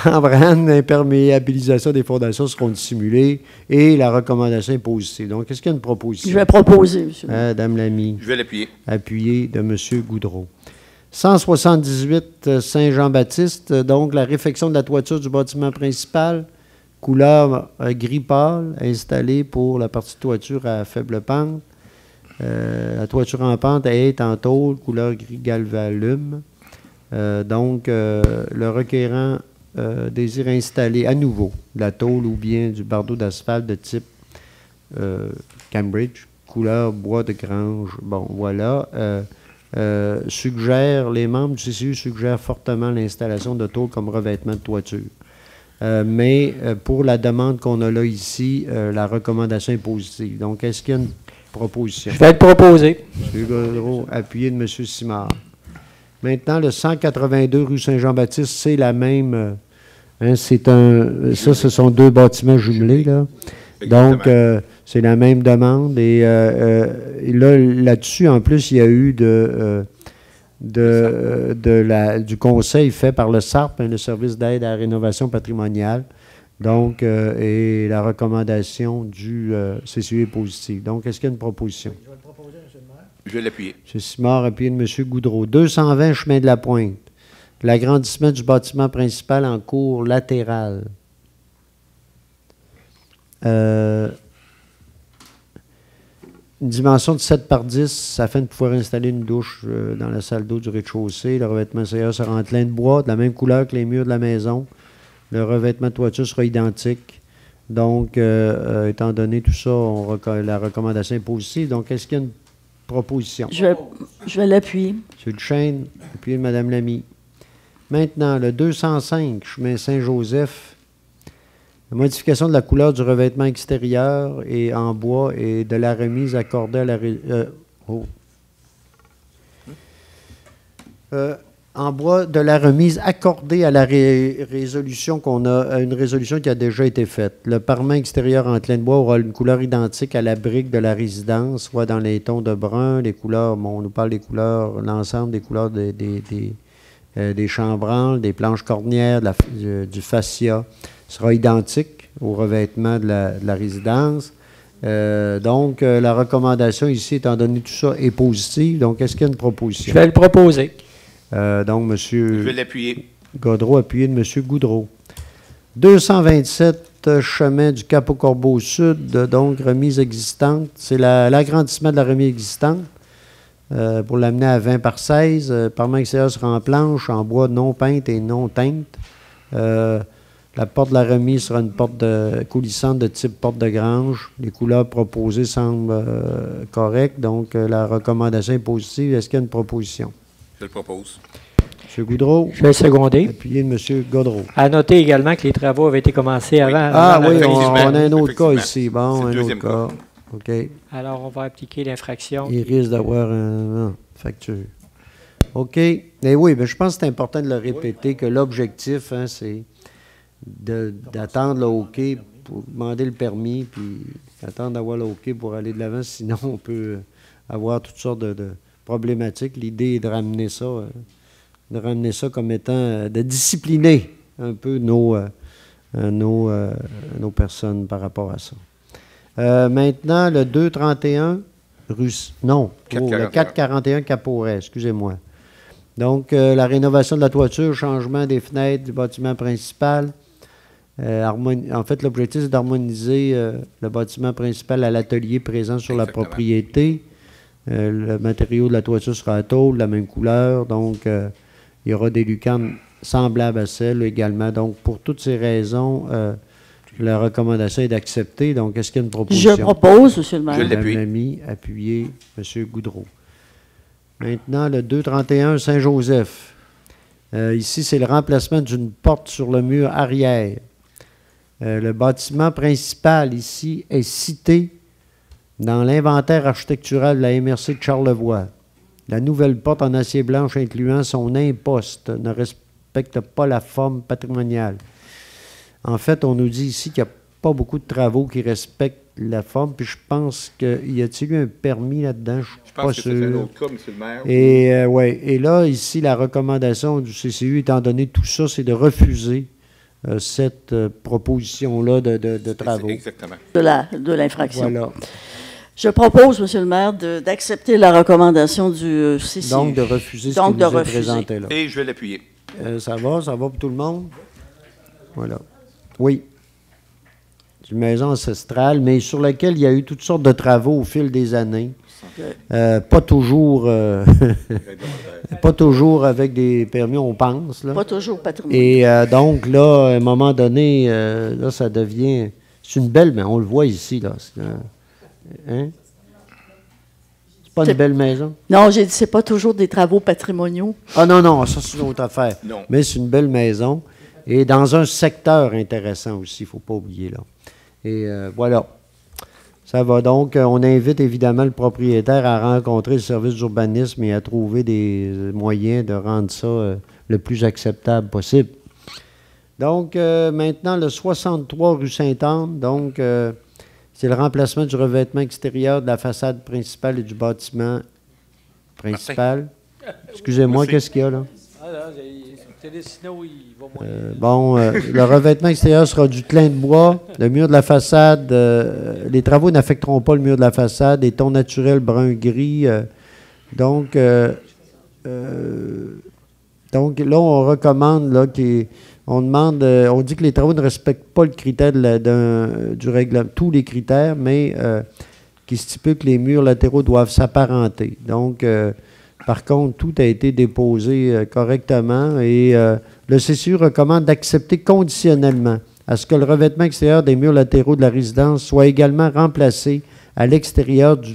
membranes d'imperméabilisation des fondations seront dissimulées et la recommandation est positive. Donc, est-ce qu'il y a une proposition? Je vais proposer, monsieur. Madame Lamy. Je vais l'appuyer. Appuyé de M. Goudreau. 178 Saint-Jean-Baptiste, donc la réfection de la toiture du bâtiment principal. couleur gris pâle, installée pour la partie de toiture à faible pente. La toiture en pente est en tôle, couleur gris galvalume. Donc, le requérant désire installer à nouveau la tôle ou bien du bardeau d'asphalte de type Cambridge, couleur bois de grange. Bon, voilà. Les membres du CCU suggèrent fortement l'installation de tôle comme revêtement de toiture. Mais pour la demande qu'on a là ici, la recommandation est positive. Donc, est-ce qu'il y a une proposition? Je vais le proposer. M. Godreau, appuyé de M. Simard. Maintenant, le 182 rue Saint-Jean-Baptiste, c'est la même. Ça, ce sont deux bâtiments jumelés, là. Donc, c'est la même demande. Et là-dessus, en plus, il y a eu du conseil fait par le SARP, le Service d'aide à la rénovation patrimoniale. Donc, et la recommandation du CCU est positive. Donc, est-ce qu'il y a une proposition? Je vais le proposer, M. le maire. Je vais l'appuyer. M. Simard, appuyé de M. Goudreau. 220 chemin de la Pointe. L'agrandissement du bâtiment principal en cour latérale. Une dimension de 7 par 10 afin de pouvoir installer une douche dans la salle d'eau du rez-de-chaussée. Le revêtement extérieur sera en plein de bois, de la même couleur que les murs de la maison. Le revêtement de toiture sera identique. Donc, étant donné tout ça, la recommandation est positive. Donc, est-ce qu'il y a une proposition? Je vais l'appuyer. M. Duchesne, appuyé de Mme Lamy. Maintenant, le 205, chemin Saint-Joseph. La modification de la couleur du revêtement extérieur et en bois et de la remise accordée à la... en bois de la remise accordée à la résolution qu'on a, une résolution qui a déjà été faite. Le parement extérieur en plein de bois aura une couleur identique à la brique de la résidence, soit dans les tons de brun, les couleurs, bon, on nous parle des couleurs, l'ensemble des couleurs des chambranles, des planches cornières, du fascia sera identique au revêtement de la résidence. Donc, la recommandation ici, étant donné tout ça, est positive. Donc, est-ce qu'il y a une proposition? Je vais le proposer. Donc, M. Je vais l'appuyer. Godreau, appuyé de M. Goudreau. 227 chemin du Cap au Corbeau Sud, donc remise existante. C'est l'agrandissement de la remise existante pour l'amener à 20 par 16. Parement extérieur sera en planche, en bois non peinte et non teinte. La porte de la remise sera une porte coulissante de type porte de grange. Les couleurs proposées semblent correctes, donc la recommandation est positive. Est-ce qu'il y a une proposition? Je le propose. M. Goudreau. Je vais le seconder. Appuyé de M. Godreau. À noter également que les travaux avaient été commencés avant. Ah oui, effectivement, on a un autre cas effectivement. ici. Bon, C'est le un autre deuxième cas. OK. Alors, on va appliquer l'infraction. Il risque d'avoir une facture. OK. Mais oui, mais je pense que c'est important de le répéter que l'objectif, hein, c'est d'attendre le OK pour demander le permis, puis attendre d'avoir le OK pour aller de l'avant. Sinon, on peut avoir toutes sortes de problématiques. L'idée est de ramener ça comme étant, de discipliner un peu nos personnes par rapport à ça. Maintenant, le 231 le 441 Caporet, excusez-moi. Donc, la rénovation de la toiture, changement des fenêtres du bâtiment principal. En fait, l'objectif, c'est d'harmoniser le bâtiment principal à l'atelier présent sur la propriété. Le matériau de la toiture sera à tôle, de la même couleur. Donc, il y aura des lucarnes semblables à celles également. Donc, pour toutes ces raisons, la recommandation est d'accepter. Donc, est-ce qu'il y a une proposition? Je propose, M. le maire. Je l'appuie. Mme Lamy, appuyé, M. Goudreau. Maintenant, le 231 Saint-Joseph. Ici, c'est le remplacement d'une porte sur le mur arrière. Le bâtiment principal, ici, est cité dans l'inventaire architectural de la MRC de Charlevoix. La nouvelle porte en acier blanche incluant son imposte ne respecte pas la forme patrimoniale. En fait, on nous dit ici qu'il n'y a pas beaucoup de travaux qui respectent la forme, puis je pense qu'il y a-t-il eu un permis là-dedans? Je pense que c'est un autre cas, M. le maire. Et, et là, ici, la recommandation du CCU, étant donné tout ça, c'est de refuser cette proposition-là de travaux. Exactement. De l'infraction. Voilà. Je propose, M. le maire, d'accepter la recommandation du CCU. Donc, de refuser ce qui nous est présenté là. Et je vais l'appuyer. Ça va pour tout le monde? Voilà. Oui. C'est une maison ancestrale, mais sur laquelle il y a eu toutes sortes de travaux au fil des années. Pas toujours pas toujours avec des permis, on pense. Là. Pas toujours patrimoine. Et donc, là, à un moment donné, là, ça devient... C'est une belle... Mais on le voit ici, là. Hein? C'est pas une belle maison? Non, j'ai dit, c'est pas toujours des travaux patrimoniaux. Ah non, non, ça, c'est une autre affaire. Non. Mais c'est une belle maison. Et dans un secteur intéressant aussi, il ne faut pas oublier, là. Et voilà. Ça va donc. On invite évidemment le propriétaire à rencontrer le service d'urbanisme et à trouver des moyens de rendre ça le plus acceptable possible. Donc, maintenant, le 63 rue Sainte-Anne, donc, c'est le remplacement du revêtement extérieur de la façade principale et du bâtiment principal. Excusez-moi, qu'est-ce qu'il y a là? Le revêtement extérieur sera du clin de bois. Le mur de la façade, les travaux n'affecteront pas le mur de la façade. Des tons naturels brun-gris. Donc, là, on recommande, là, on demande, on dit que les travaux ne respectent pas le critère du règlement, tous les critères, mais qui stipule que les murs latéraux doivent s'apparenter. Donc, par contre, tout a été déposé correctement et le CCU recommande d'accepter conditionnellement à ce que le revêtement extérieur des murs latéraux de la résidence soit également remplacé à l'intérieur du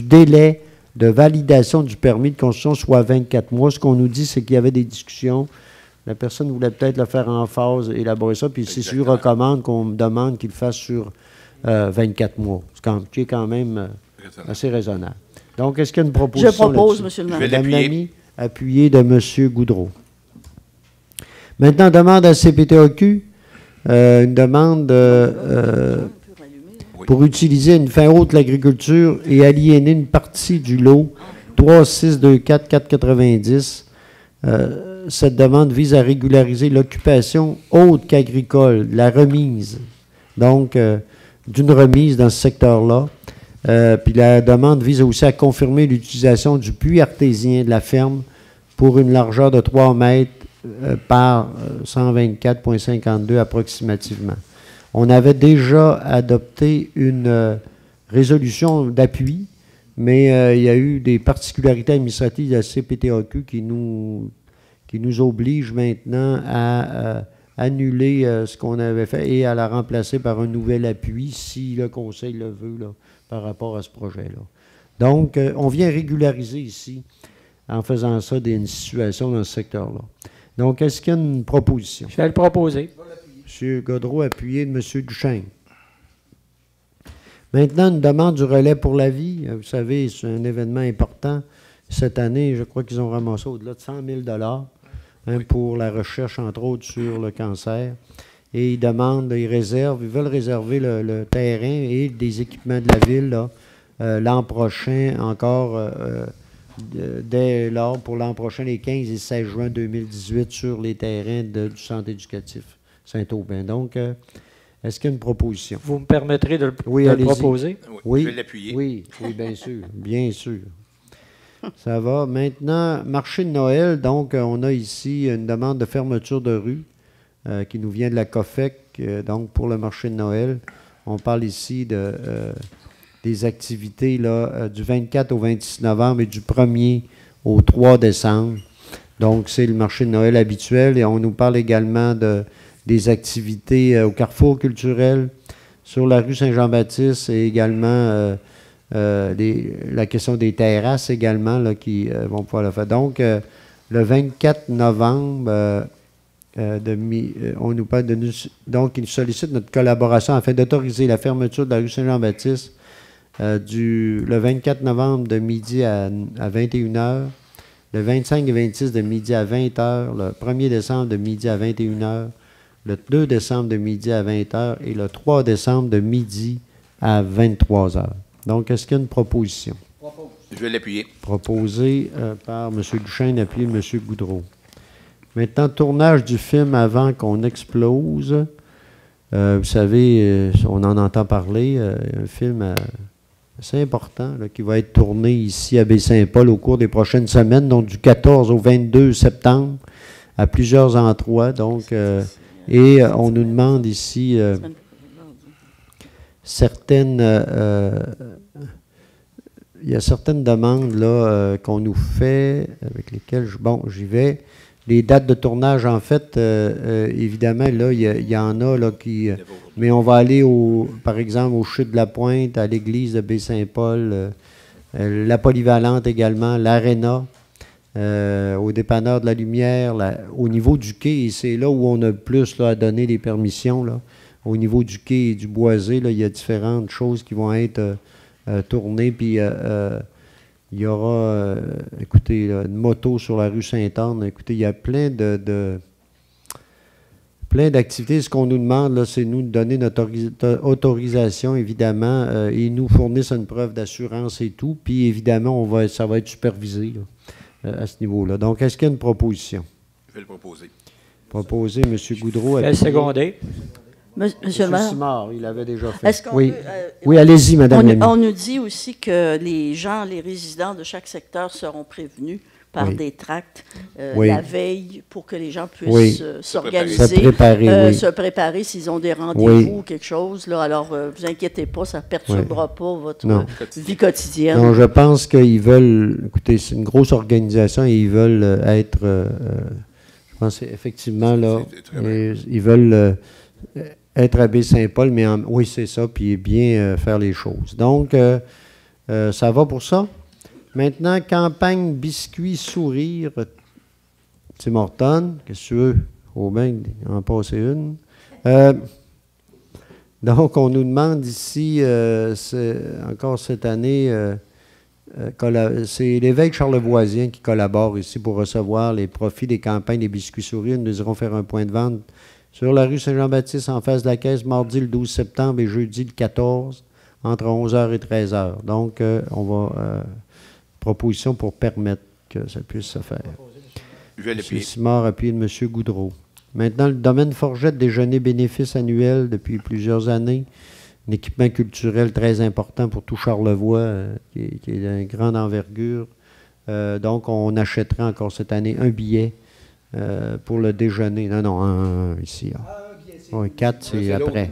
délai de validation du permis de construction, soit 24 mois. Ce qu'on nous dit, c'est qu'il y avait des discussions. La personne voulait peut-être le faire en phase, élaborer ça, puis le CCU recommande qu'on demande qu'il le fasse sur 24 mois, ce qui est quand même assez raisonnable. Donc, est-ce qu'il y a une proposition? Je propose, M. le maire. Madame Lamy, appuyé de M. Goudreau. Maintenant, demande à CPTAQ, une demande pour utiliser une fin haute de l'agriculture et aliéner une partie du lot 3624-490. Cette demande vise à régulariser l'occupation autre qu'agricole, la remise, donc d'une remise dans ce secteur-là. Puis la demande vise aussi à confirmer l'utilisation du puits artésien de la ferme pour une largeur de 3 mètres par 124,52 approximativement. On avait déjà adopté une résolution d'appui, mais il y a eu des particularités administratives de la CPTAQ qui nous obligent maintenant à annuler ce qu'on avait fait et à la remplacer par un nouvel appui, si le Conseil le veut, là, par rapport à ce projet-là. Donc, on vient régulariser ici, en faisant ça, une situation dans ce secteur-là. Donc, est-ce qu'il y a une proposition? Je vais le proposer. M. Gaudreau, appuyé de M. Duchesne. Maintenant, une demande du relais pour la vie. Vous savez, c'est un événement important. Cette année, je crois qu'ils ont ramassé au-delà de 100 000 pour la recherche, entre autres, sur le cancer. Et ils veulent réserver le terrain et des équipements de la ville l'an prochain, encore dès lors, pour l'an prochain, les 15 et 16 juin 2018, sur les terrains du centre éducatif Saint-Aubin. Donc, est-ce qu'il y a une proposition? Vous me permettrez de le proposer? Oui, je vais l'appuyer. Oui, bien sûr, bien sûr. Ça va. Maintenant, marché de Noël, donc on a ici une demande de fermeture de rue qui nous vient de la COFEC, donc pour le marché de Noël. On parle ici des activités là, du 24 au 26 novembre et du 1er au 3 décembre. Donc, c'est le marché de Noël habituel. Et on nous parle également des activités au Carrefour culturel, sur la rue Saint-Jean-Baptiste et également la question des terrasses également là, qui vont pouvoir le faire. Donc, le 24 novembre, on nous parle donc, il sollicite notre collaboration afin d'autoriser la fermeture de la rue Saint-Jean-Baptiste le 24 novembre de midi à 21h, le 25 et 26 de midi à 20h, le 1er décembre de midi à 21h, le 2 décembre de midi à 20h et le 3 décembre de midi à 23h. Donc, est-ce qu'il y a une proposition? Je vais l'appuyer. Proposée par M. Duchesne, appuyé de M. Goudreau. Maintenant, tournage du film Avant qu'on explose. Vous savez, on en entend parler, un film assez important là, qui va être tourné ici à Baie-Saint-Paul au cours des prochaines semaines, donc du 14 au 22 septembre, à plusieurs endroits. Donc, Et on nous demande ici certaines... il y a certaines demandes là, qu'on nous fait, avec lesquelles, j'y vais. Les dates de tournage, en fait, évidemment, là, il y en a là, qui... mais on va aller, par exemple, au Chute de la Pointe, à l'église de Baie-Saint-Paul, la Polyvalente également, l'Arena, au Dépanneur de la Lumière, au niveau du quai, et c'est là où on a le plus là, à donner les permissions. Là. Au niveau du quai et du Boisé, là, il y a différentes choses qui vont être tournées, puis il y aura, écoutez, là, une moto sur la rue Sainte-Anne. Écoutez, il y a plein d'activités. Ce qu'on nous demande, là, c'est nous de donner notre autorisation, évidemment. Ils nous fournissent une preuve d'assurance et tout. Puis, évidemment, ça va être supervisé là, à ce niveau-là. Donc, est-ce qu'il y a une proposition? Je vais le proposer. Proposer, M. Goudreau. Elle secondé. Monsieur le maire. Simard, il l'avait déjà fait. Est-ce qu'on oui, peut, oui, allez-y, Madame Lamy. On nous dit aussi que les résidents de chaque secteur seront prévenus par Oui. des tracts Oui. la veille pour que les gens puissent Oui. s'organiser, se préparer s'ils ont des rendez-vous Oui. ou quelque chose. Là. Alors, vous inquiétez pas, ça ne perturbera pas votre Non. vie quotidienne. Non, je pense qu'ils veulent, écoutez, c'est une grosse organisation et ils veulent être, je pense effectivement, là, ils veulent être à Baie-Saint-Paul, mais oui, c'est ça, puis bien faire les choses. Donc, ça va pour ça. Maintenant, campagne biscuit sourire. Tim Horton, qu'est-ce que tu veux? Au bien en passer une. Donc, on nous demande ici, encore cette année, c'est l'évêque Charlevoisien qui collabore ici pour recevoir les profits des campagnes des biscuits sourires. Nous irons faire un point de vente sur la rue Saint-Jean-Baptiste, en face de la caisse, mardi le 12 septembre et jeudi le 14, entre 11h et 13h. Donc, on va... proposition pour permettre que ça puisse se faire. Je vais l'appuyer. M. Simard, appuyé de M. Goudreau. Maintenant, le domaine Forgette, déjeuner bénéfice annuel depuis plusieurs années. Un équipement culturel très important pour tout Charlevoix, qui est d'une grande envergure. Donc, on achèterait encore cette année un billet pour le déjeuner. Non, un ici. Oui, 4, c'est après.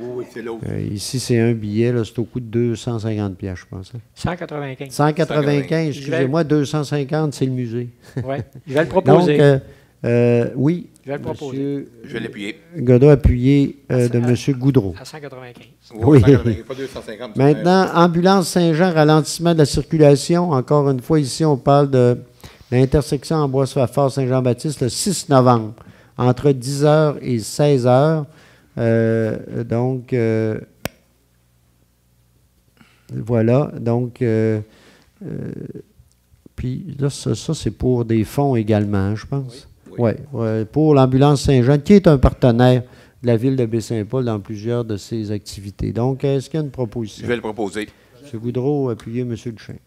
Oui, c'est l'autre. Ici, c'est un billet, là, c'est au coût de 250 $, je pense. 195. 195, excusez-moi, 250, c'est le musée. Oui, je vais le proposer. Donc, oui, je vais le proposer. Je vais l'appuyer. Godot appuyé de M. Goudreau. À 195. Oui. 180, pas 250. Maintenant, ambulance Saint-Jean, ralentissement de la circulation. Encore une fois, ici, on parle de l'intersection en Bois-Fafard Saint-Jean-Baptiste le 6 novembre, entre 10h et 16h. Donc, voilà. Donc, puis là, ça c'est pour des fonds également, je pense. Oui. Ouais, pour l'ambulance Saint-Jean, qui est un partenaire de la ville de Baie-Saint-Paul dans plusieurs de ses activités. Donc, est-ce qu'il y a une proposition? Je vais le proposer. M. Goudreau, appuyé M. Duchesne.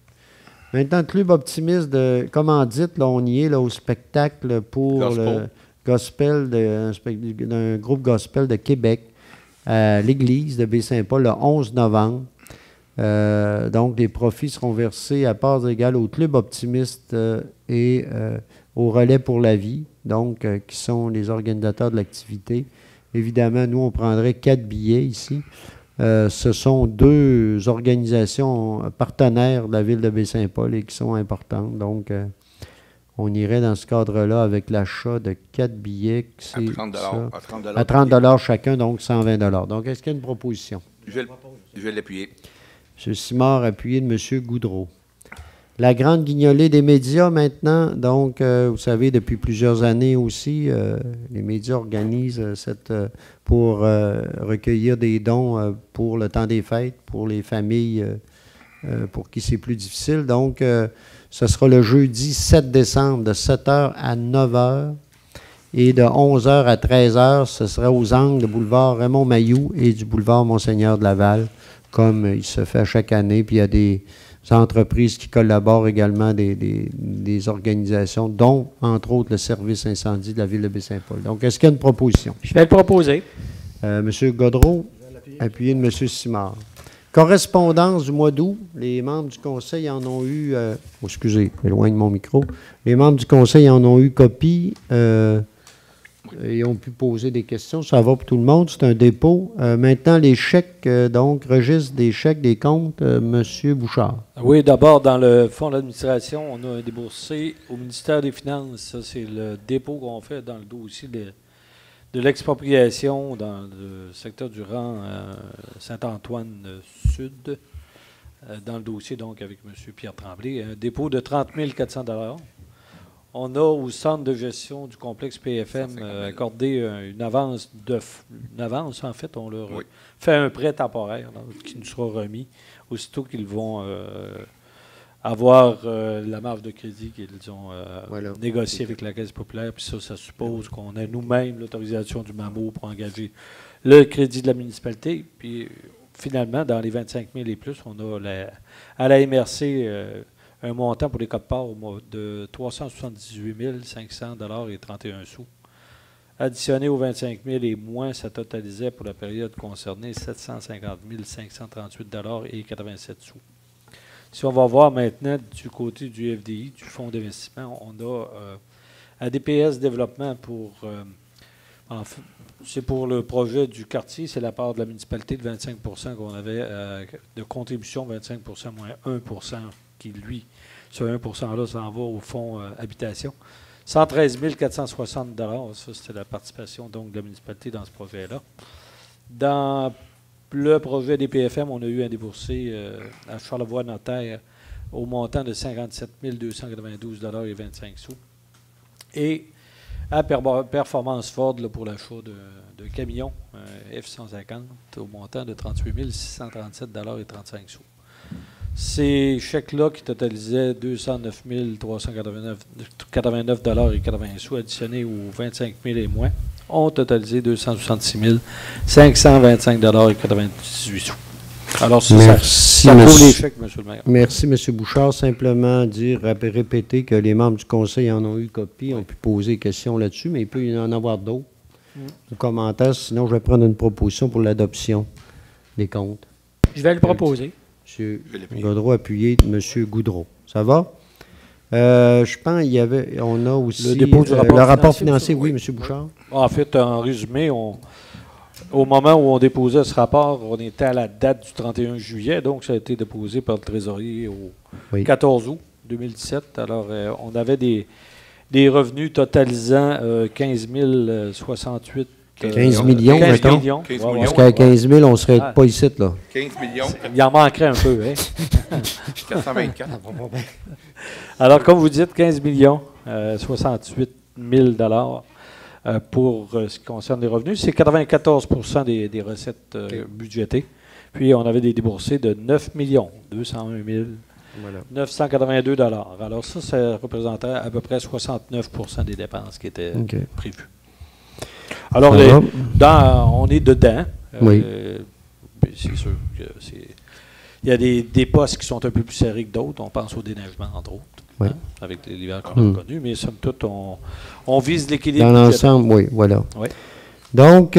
Maintenant, Club Optimiste de commandite, là, on y est là, au spectacle pour le gospel d'un groupe gospel de Québec à l'église de Baie-Saint-Paul le 11 novembre. Donc, les profits seront versés à parts égales au Club Optimiste et au Relais pour la vie, donc qui sont les organisateurs de l'activité. Évidemment, nous, on prendrait 4 billets ici. Ce sont 2 organisations partenaires de la ville de Baie-Saint-Paul et qui sont importantes. Donc, on irait dans ce cadre-là avec l'achat de 4 billets. À 30 $ chacun, donc 120 $. Donc, est-ce qu'il y a une proposition? Je vais l'appuyer. M. Simard, appuyé de M. Goudreau. La grande guignolée des médias maintenant. Donc, vous savez, depuis plusieurs années aussi, les médias organisent pour recueillir des dons pour le temps des fêtes, pour les familles pour qui c'est plus difficile. Donc, ce sera le jeudi 7 décembre de 7h à 9h et de 11h à 13h. Ce sera aux angles du boulevard Raymond-Mailloux et du boulevard Monseigneur de Laval, comme il se fait à chaque année. Puis il y a des entreprises qui collaborent également, des organisations, dont, entre autres, le service incendie de la ville de Baie-Saint-Paul. Donc, est-ce qu'il y a une proposition? Je vais le proposer. M. Godreau, appuyé de M. Simard. Correspondance du mois d'août. Les membres du conseil en ont eu... excusez, éloigne mon micro. Les membres du conseil en ont eu copie. Moi, et ont pu poser des questions. Ça va pour tout le monde. C'est un dépôt. Maintenant, les chèques, donc, registre des chèques, des comptes, M. Bouchard. Oui, d'abord, dans le fonds d'administration, on a déboursé au ministère des Finances. Ça, c'est le dépôt qu'on fait dans le dossier de l'expropriation dans le secteur du rang Saint-Antoine-Sud, dans le dossier, donc, avec M. Pierre Tremblay. Un dépôt de 30 400 $. On a au centre de gestion du complexe PFM accordé une avance, en fait. On leur fait un prêt temporaire là, qui nous sera remis aussitôt qu'ils vont avoir la marge de crédit qu'ils ont négociée avec la Caisse populaire. Puis ça suppose qu'on ait nous-mêmes l'autorisation du MAMO pour engager le crédit de la municipalité. Puis finalement, dans les 25 000 et plus, on a à la MRC un montant pour les codes-parts de 378 500 $ et 31 sous. Additionné aux 25 000 et moins, ça totalisait pour la période concernée 750 538 $ et 87 sous. Si on va voir maintenant du côté du FDI, du Fonds d'investissement, on a ADPS Développement c'est pour le projet du quartier, c'est la part de la municipalité de 25 % qu'on avait de contribution, 25 % moins 1 % qui, lui, ce 1 %-là s'en va au fonds habitation. 113 460 $, ça c'était la participation donc, de la municipalité dans ce projet-là. Dans le projet des PFM, on a eu un déboursé à Charlevoix-Notaire au montant de 57 292 $ et 25 sous. Et à Performance Ford là, pour l'achat de camions F-150 au montant de 38 637 $ et 35 sous. Ces chèques-là qui totalisaient 209 389 $ et 80 sous additionnés aux 25 000 et moins ont totalisé 266 525 $ et 98 sous. Alors, ça vaut les chèques, M. le maire. Merci, M. Bouchard. Simplement répéter que les membres du conseil en ont eu copie, ont pu poser des questions là-dessus, mais il peut y en avoir d'autres aux commentaires. Sinon, je vais prendre une proposition pour l'adoption des comptes. Je vais le proposer. M. Gaudreau, appuyé de M. Goudreau. Ça va? Je pense on a aussi le dépôt du rapport financier. Oui, M. Bouchard. En fait, en résumé, au moment où on déposait ce rapport, on était à la date du 31 juillet, donc ça a été déposé par le trésorier au 14 août 2017. Alors, on avait des revenus totalisant 15 068 15 millions, 15 mettons. millions. 15 Ouais, millions. Parce qu'à 15 000, on ne serait pas ici, là. 15 millions, Il en manquerait un peu, hein? 424. Alors, comme vous dites, 15 millions, 68 000 $ pour ce qui concerne les revenus. C'est 94 % des recettes budgétées. Puis, on avait des déboursés de 9 201 982 $. Alors, ça représentait à peu près 69 % des dépenses qui étaient prévues. Alors, on est dedans. Oui. C'est sûr que il y a des postes qui sont un peu plus serrés que d'autres. On pense au déneigement, entre autres, avec l'hiver qu'on a connu. Mais somme toute, on vise l'équilibre. Dans l'ensemble, oui, voilà. Oui. Donc,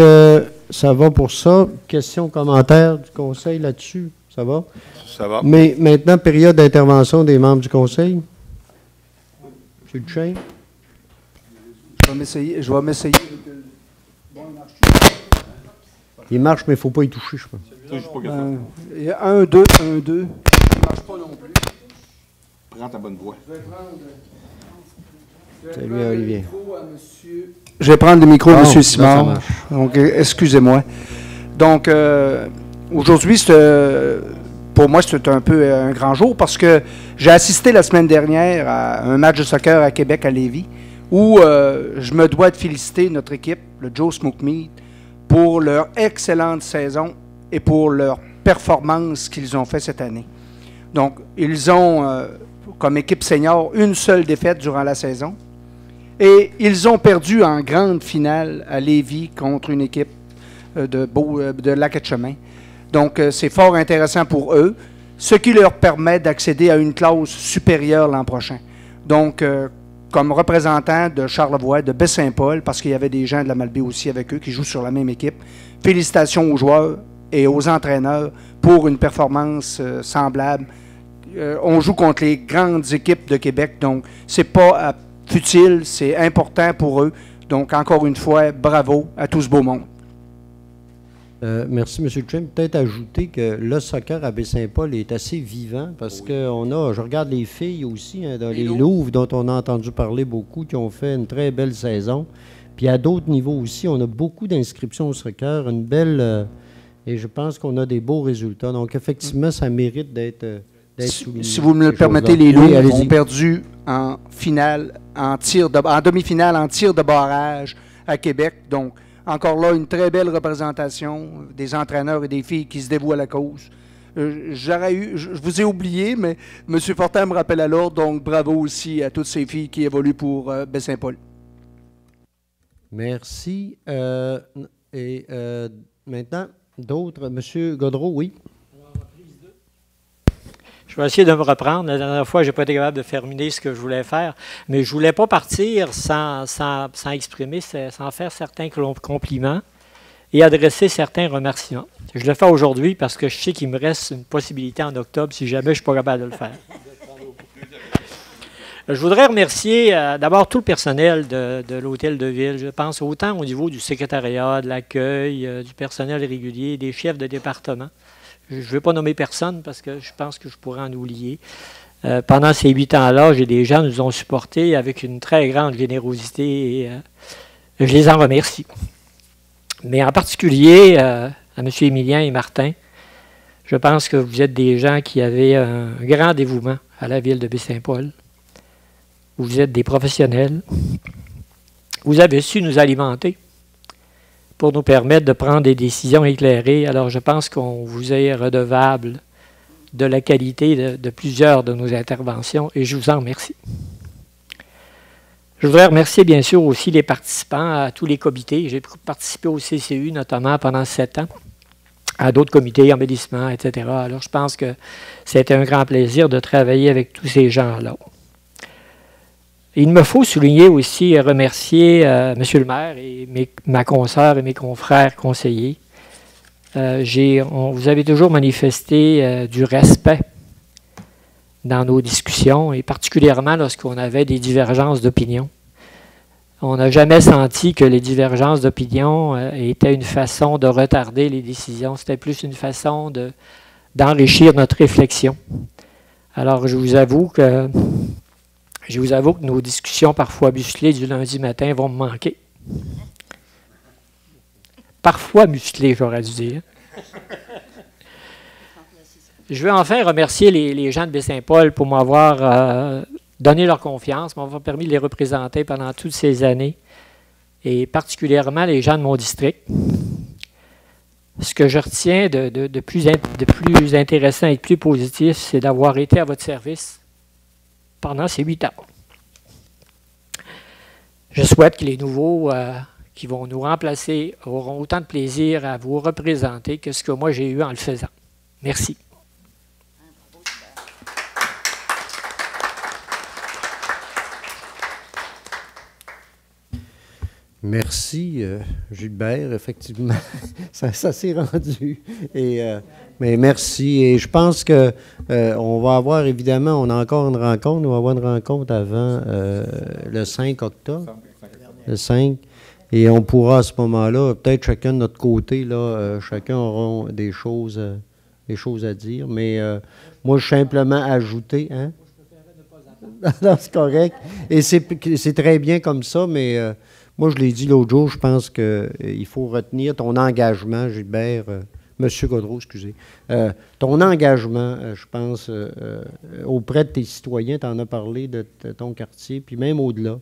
ça va pour ça. Questions, commentaires du conseil là-dessus? Ça va? Ça va. Mais maintenant, période d'intervention des membres du conseil. M. Duchesne? Je vais m'essayer. Il marche, mais il ne faut pas y toucher, je pense. Il y a 1, 2, 1, 2. Il ne marche pas non plus. Prends ta bonne voix. Salut à Olivier. Je vais prendre le micro à M. Ça Simard. marche. Donc, excusez-moi. Donc, aujourd'hui, pour moi, c'est un peu un grand jour parce que j'ai assisté la semaine dernière à un match de soccer à Québec, à Lévis, où je me dois de féliciter notre équipe, le Joe Smoke Meat, pour leur excellente saison et pour leur performance qu'ils ont fait cette année. Donc, ils ont, comme équipe senior, une seule défaite durant la saison. Et ils ont perdu en grande finale à Lévis contre une équipe de Lac-Etchemin. Donc, c'est fort intéressant pour eux, ce qui leur permet d'accéder à une classe supérieure l'an prochain. Donc, comme représentant de Charlevoix, de Baie-Saint-Paul, parce qu'il y avait des gens de la Malbaie aussi avec eux qui jouent sur la même équipe, félicitations aux joueurs et aux entraîneurs pour une performance semblable. On joue contre les grandes équipes de Québec, donc c'est pas futile, c'est important pour eux. Donc, encore une fois, bravo à tout ce beau monde. Merci, M. Trim. Peut-être ajouter que le soccer à Baie-Saint-Paul est assez vivant parce que je regarde les filles aussi, hein, dans les Louves, dont on a entendu parler beaucoup, qui ont fait une très belle saison. Puis à d'autres niveaux aussi, on a beaucoup d'inscriptions au soccer, une belle... et je pense qu'on a des beaux résultats. Donc, effectivement, ça mérite d'être souligné. Si vous me le permettez, les Loups ont perdu en finale, en demi-finale, en tir de barrage à Québec. Donc, encore là, une très belle représentation des entraîneurs et des filles qui se dévouent à la cause. Je vous ai oublié, mais M. Fortin me rappelle à l'ordre, donc bravo aussi à toutes ces filles qui évoluent pour Baie-Saint-Paul. Merci. Maintenant, d'autres. M. Gaudreau, oui. Je vais essayer de me reprendre. La dernière fois, je n'ai pas été capable de terminer ce que je voulais faire, mais je ne voulais pas partir sans exprimer, sans faire certains compliments et adresser certains remerciements. Je le fais aujourd'hui parce que je sais qu'il me reste une possibilité en octobre si jamais je ne suis pas capable de le faire. Je voudrais remercier d'abord tout le personnel de l'Hôtel de Ville. Je pense autant au niveau du secrétariat, de l'accueil, du personnel régulier, des chefs de département. Je ne vais pas nommer personne parce que je pense que je pourrais en oublier. Pendant ces 8 ans-là, des gens nous ont supportés avec une très grande générosité et je les en remercie. Mais en particulier à M. Émilien et Martin, je pense que vous êtes des gens qui avaient un grand dévouement à la ville de Baie-Saint-Paul. Vous êtes des professionnels. Vous avez su nous alimenter pour nous permettre de prendre des décisions éclairées. Alors, je pense qu'on vous est redevable de la qualité de plusieurs de nos interventions et je vous en remercie. Je voudrais remercier bien sûr aussi les participants à tous les comités. J'ai participé au CCU notamment pendant 7 ans, à d'autres comités, embellissement, etc. Alors, je pense que c'était un grand plaisir de travailler avec tous ces gens-là. Il me faut souligner aussi et remercier M. le maire et ma consoeur et mes confrères conseillers. Vous avez toujours manifesté du respect dans nos discussions et particulièrement lorsqu'on avait des divergences d'opinion. On n'a jamais senti que les divergences d'opinion étaient une façon de retarder les décisions. C'était plus une façon d'enrichir notre réflexion. Alors, je vous avoue que nos discussions parfois musclées du lundi matin vont me manquer. Parfois musclées, j'aurais dû dire. Je veux enfin remercier les gens de Baie-Saint-Paul pour m'avoir donné leur confiance, m'avoir permis de les représenter pendant toutes ces années, et particulièrement les gens de mon district. Ce que je retiens de plus intéressant et de plus positif, c'est d'avoir été à votre service pendant ces 8 ans. Je souhaite que les nouveaux qui vont nous remplacer auront autant de plaisir à vous représenter que ce que moi j'ai eu en le faisant. Merci. Merci, Gilbert. Effectivement, ça s'est rendu. Mais merci. Et je pense que on va avoir, évidemment, on a encore une rencontre. On va avoir une rencontre avant le 5 octobre. Le 5. Et on pourra à ce moment-là, peut-être chacun de notre côté, là, chacun aura des choses à dire. Mais moi, je simplement ajouter. Hein? Non, c'est correct. Et c'est très bien comme ça, mais moi, je l'ai dit l'autre jour, je pense qu'il faut retenir ton engagement, Gilbert, Monsieur Gaudreau, excusez. Ton engagement, je pense, auprès de tes citoyens, tu en as parlé de ton quartier, puis même au-delà.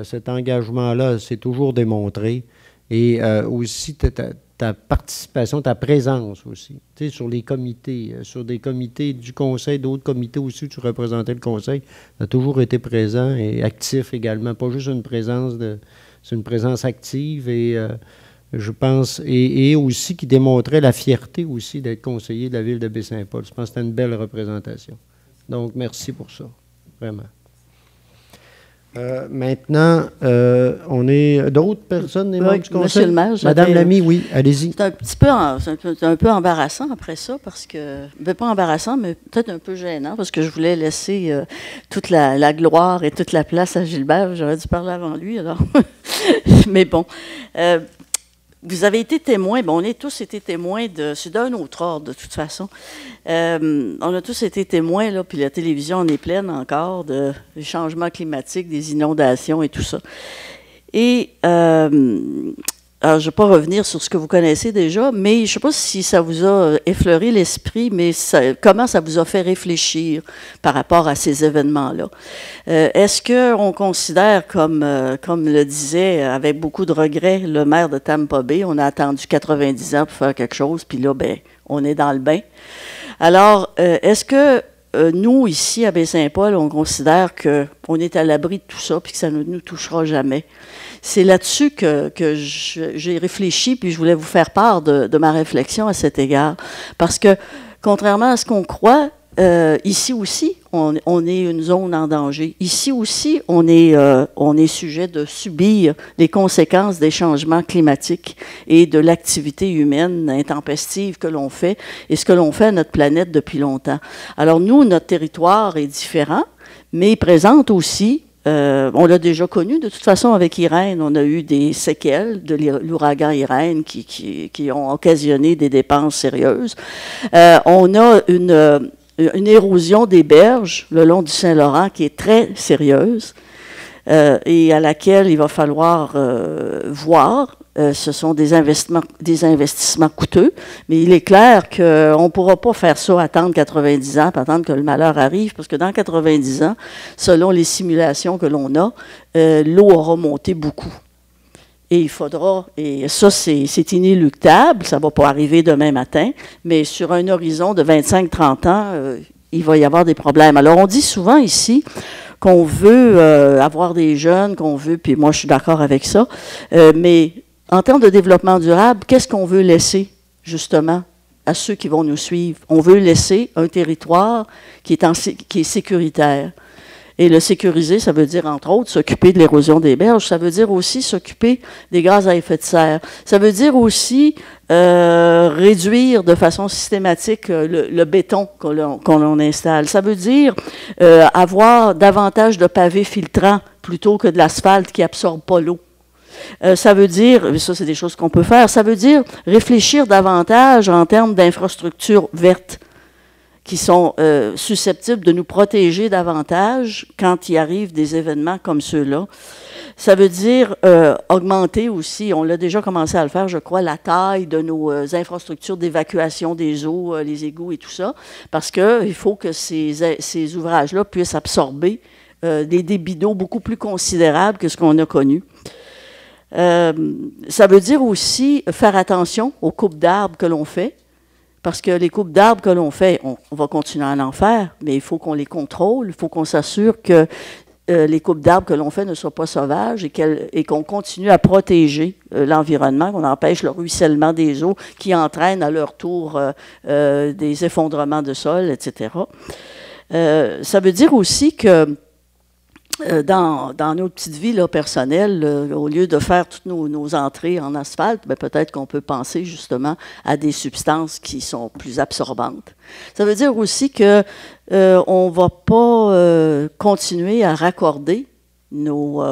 Cet engagement-là, c'est toujours démontré. Et aussi ta participation, ta présence aussi, tu sais, sur les comités, sur des comités du conseil, d'autres comités aussi où tu représentais le conseil, tu as toujours été présent et actif également, pas juste une présence c'est une présence active et je pense, et aussi qui démontrait la fierté aussi d'être conseiller de la ville de Baie-Saint-Paul. Je pense que c'était une belle représentation. Donc, merci pour ça, vraiment. Maintenant, on est d'autres personnes, des membres du conseil? Monsieur le maire, Madame Lamy, oui, allez-y. C'est un peu embarrassant après ça, parce que, pas embarrassant, mais peut-être un peu gênant, parce que je voulais laisser toute la gloire et toute la place à Gilbert. J'aurais dû parler avant lui, alors. Mais bon. Vous avez été témoins, on a tous été témoins c'est d'un autre ordre, de toute façon. On a tous été témoins, là, puis la télévision en est pleine encore, des changements climatiques, des inondations et tout ça. Et, alors, je ne vais pas revenir sur ce que vous connaissez déjà, mais je ne sais pas si ça vous a effleuré l'esprit, mais comment ça vous a fait réfléchir par rapport à ces événements-là. Est-ce qu'on considère, comme le disait avec beaucoup de regrets le maire de Tampa Bay, on a attendu 90 ans pour faire quelque chose, puis là, on est dans le bain. Alors, est-ce que nous, ici, à Baie-Saint-Paul, on considère qu'on est à l'abri de tout ça, puis que ça ne nous touchera jamais? C'est là-dessus que j'ai réfléchi, puis je voulais vous faire part de ma réflexion à cet égard. Parce que, contrairement à ce qu'on croit, ici aussi, on est une zone en danger. Ici aussi, on est sujet de subir les conséquences des changements climatiques et de l'activité humaine intempestive que l'on fait et ce que l'on fait à notre planète depuis longtemps. Alors nous, notre territoire est différent, mais il présente aussi on l'a déjà connu, de toute façon, avec Irène. On a eu des séquelles de l'ouragan Irène qui ont occasionné des dépenses sérieuses. On a une érosion des berges le long du Saint-Laurent qui est très sérieuse et à laquelle il va falloir voir. Ce sont des investissements coûteux, mais il est clair qu'on ne pourra pas faire ça, attendre 90 ans, puis attendre que le malheur arrive, parce que dans 90 ans, selon les simulations que l'on a, l'eau aura monté beaucoup. Et il faudra, et ça c'est inéluctable, ça ne va pas arriver demain matin, mais sur un horizon de 25-30 ans, il va y avoir des problèmes. Alors on dit souvent ici qu'on veut avoir des jeunes, qu'on veut, puis moi je suis d'accord avec ça, mais en termes de développement durable, qu'est-ce qu'on veut laisser, justement, à ceux qui vont nous suivre? On veut laisser un territoire qui est sécuritaire. Et le sécuriser, ça veut dire, entre autres, s'occuper de l'érosion des berges. Ça veut dire aussi s'occuper des gaz à effet de serre. Ça veut dire aussi réduire de façon systématique le béton qu'on installe. Ça veut dire avoir davantage de pavés filtrants plutôt que de l'asphalte qui n'absorbe pas l'eau. Ça veut dire, ça c'est des choses qu'on peut faire, ça veut dire réfléchir davantage en termes d'infrastructures vertes qui sont susceptibles de nous protéger davantage quand il arrive des événements comme ceux-là. Ça veut dire augmenter aussi, on l'a déjà commencé à le faire, je crois, la taille de nos infrastructures d'évacuation des eaux, les égouts et tout ça, parce qu'il faut que ces ouvrages-là puissent absorber des débits d'eau beaucoup plus considérables que ce qu'on a connu. Ça veut dire aussi faire attention aux coupes d'arbres que l'on fait, parce que les coupes d'arbres que l'on fait, on va continuer à en faire, mais il faut qu'on les contrôle, il faut qu'on s'assure que les coupes d'arbres que l'on fait ne soient pas sauvages et qu'on continue à protéger l'environnement, qu'on empêche le ruissellement des eaux qui entraînent à leur tour des effondrements de sol, etc. Ça veut dire aussi que dans notre petite vie là, personnelle, au lieu de faire toutes nos entrées en asphalte, peut-être qu'on peut penser justement à des substances qui sont plus absorbantes. Ça veut dire aussi qu'on ne va pas continuer à raccorder nos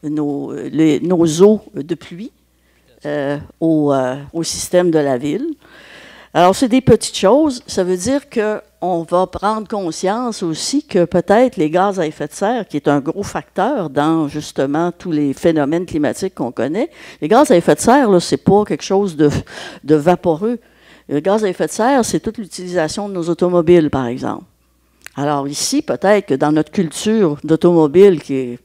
eaux de pluie au système de la ville. Alors, c'est des petites choses. Ça veut dire qu'on va prendre conscience aussi que peut-être les gaz à effet de serre, qui est un gros facteur dans, justement, tous les phénomènes climatiques qu'on connaît, les gaz à effet de serre, ce n'est pas quelque chose de vaporeux. Le gaz à effet de serre, c'est toute l'utilisation de nos automobiles, par exemple. Alors ici, peut-être que dans notre culture d'automobile, qui est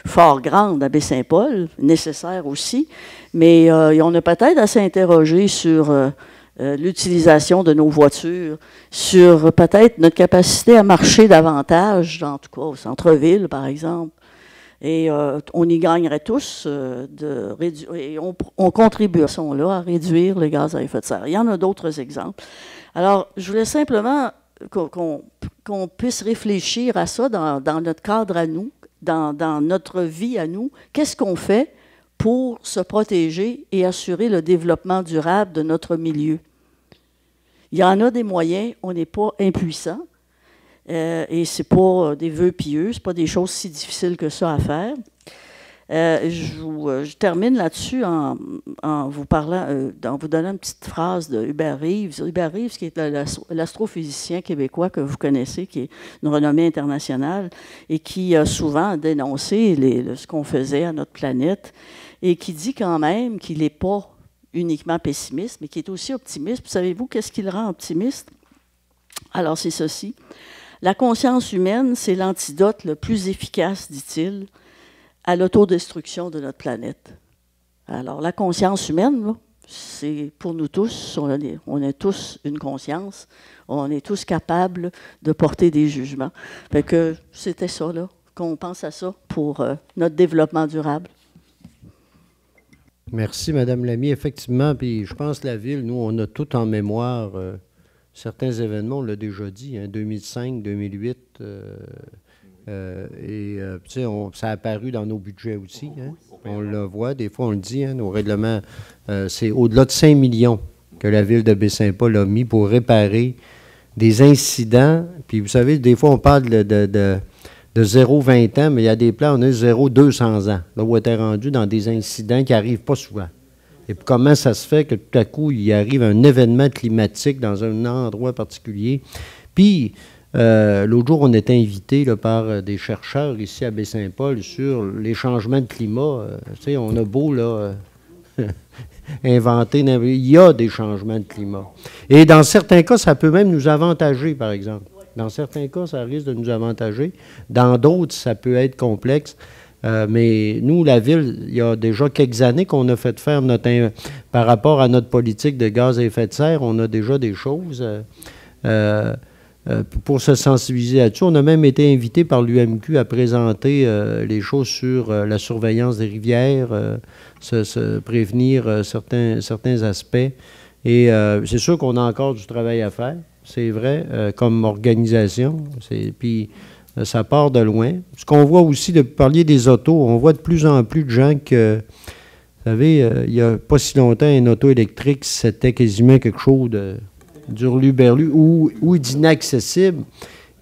fort grande à Baie-Saint-Paul, nécessaire aussi, mais on a peut-être à s'interroger sur l'utilisation de nos voitures, sur peut-être notre capacité à marcher davantage, en tout cas au centre-ville, par exemple. Et on y gagnerait tous et on contribue à réduire les gaz à effet de serre. Il y en a d'autres exemples. Alors, je voulais simplement qu'on puisse réfléchir à ça dans notre cadre à nous, dans notre vie à nous, qu'est-ce qu'on fait pour se protéger et assurer le développement durable de notre milieu? Il y en a des moyens, on n'est pas impuissant, et ce n'est pas des vœux pieux, ce n'est pas des choses si difficiles que ça à faire. Je termine là-dessus en vous parlant, en vous donnant une petite phrase de Hubert Reeves. Hubert Reeves, qui est l'astrophysicien québécois que vous connaissez, qui est une renommée internationale et qui a souvent dénoncé ce qu'on faisait à notre planète et qui dit quand même qu'il n'est pas uniquement pessimiste, mais qui est aussi optimiste. Puis savez-vous qu'est-ce qui le rend optimiste? Alors, c'est ceci. La conscience humaine, c'est l'antidote le plus efficace, dit-il, à l'autodestruction de notre planète. Alors, la conscience humaine, c'est pour nous tous, on a tous une conscience, on est tous capables de porter des jugements. Fait que c'était ça, là, qu'on pense à ça pour notre développement durable. Merci, Mme Lamy. Effectivement, puis je pense que la Ville, nous, on a tout en mémoire certains événements, on l'a déjà dit, hein, 2005, 2008, ça a apparu dans nos budgets aussi. Hein. On le voit, des fois on le dit, hein, nos règlements, c'est au-delà de 5 millions que la Ville de Baie-Saint-Paul a mis pour réparer des incidents. Puis vous savez, des fois on parle de 0-20 ans, mais il y a des plans, on a 0-200 ans, là où on était rendu dans des incidents qui n'arrivent pas souvent. Et puis comment ça se fait que tout à coup, il arrive un événement climatique dans un endroit particulier. Puis, l'autre jour, on était invité là, par des chercheurs ici à Baie-Saint-Paul sur les changements de climat. Tu sais, on a beau là, inventer, il y a des changements de climat. Et dans certains cas, ça peut même nous avantager, par exemple. Dans certains cas, ça risque de nous avantager. Dans d'autres, ça peut être complexe. Mais nous, la Ville, il y a déjà quelques années qu'on a fait faire par rapport à notre politique de gaz à effet de serre, on a déjà des choses pour se sensibiliser là-dessus. On a même été invité par l'UMQ à présenter les choses sur la surveillance des rivières, se prévenir certains aspects. Et c'est sûr qu'on a encore du travail à faire, c'est vrai, comme organisation. Puis ça part de loin. Ce qu'on voit aussi, de parler des autos, on voit de plus en plus de gens que, vous savez, il n'y a pas si longtemps, une auto électrique, c'était quasiment quelque chose d'hurluberlu ou d'inaccessible.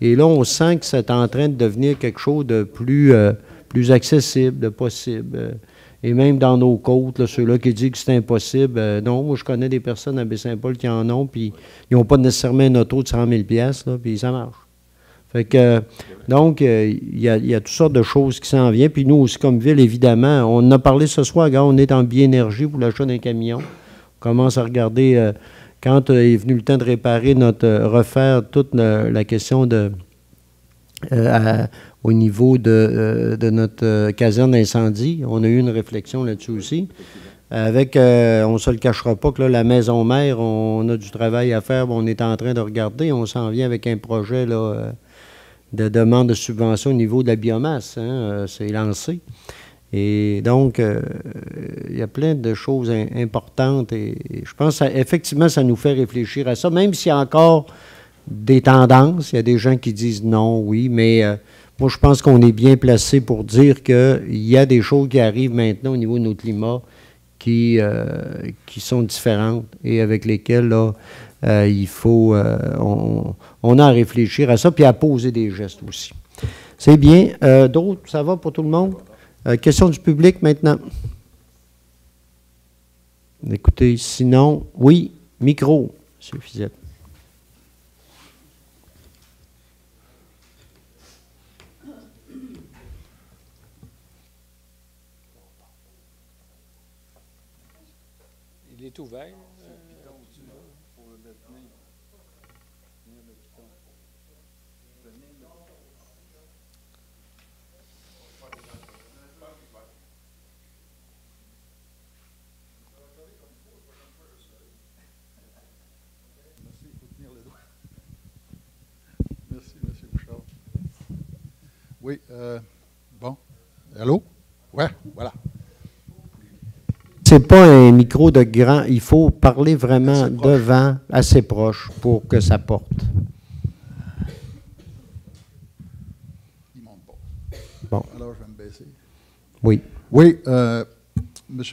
Et là, on sent que c'est en train de devenir quelque chose de plus accessible, de possible. Et même dans nos côtes, là, ceux-là qui disent que c'est impossible, non, moi, je connais des personnes à Baie-Saint-Paul qui en ont, puis ils n'ont pas nécessairement une auto de 100 000 $, là, puis ça marche. Fait que, donc, il y a toutes sortes de choses qui s'en viennent. Puis nous aussi, comme Ville, évidemment, on en a parlé ce soir, regarde, on est en biénergie pour l'achat d'un camion. On commence à regarder, quand est venu le temps de réparer refaire toute la question au niveau de notre caserne d'incendie. On a eu une réflexion là-dessus aussi. Avec, on ne se le cachera pas que là, la maison mère, on a du travail à faire. On est en train de regarder. On s'en vient avec un projet là, de demande de subvention au niveau de la biomasse. Hein, c'est lancé. Et donc, il y a plein de choses importantes. Et je pense qu'effectivement, ça nous fait réfléchir à ça, même s'il y a encore des tendances. Il y a des gens qui disent non, oui, mais moi, je pense qu'on est bien placé pour dire qu'il y a des choses qui arrivent maintenant au niveau de nos climats qui sont différentes et avec lesquelles là, il faut, on a à réfléchir à ça, puis à poser des gestes aussi. C'est bien. D'autres, ça va pour tout le monde? Question du public maintenant. Écoutez, sinon, oui, micro, M. Fizette. Il est ouvert. Merci, M. Bouchard. Oui, bon. Allô? Ouais, voilà. C'est pas un micro de grand. Il faut parler vraiment devant, assez proche, pour que ça porte. Il ne monte pas. Bon. Alors, Oui. Oui, M.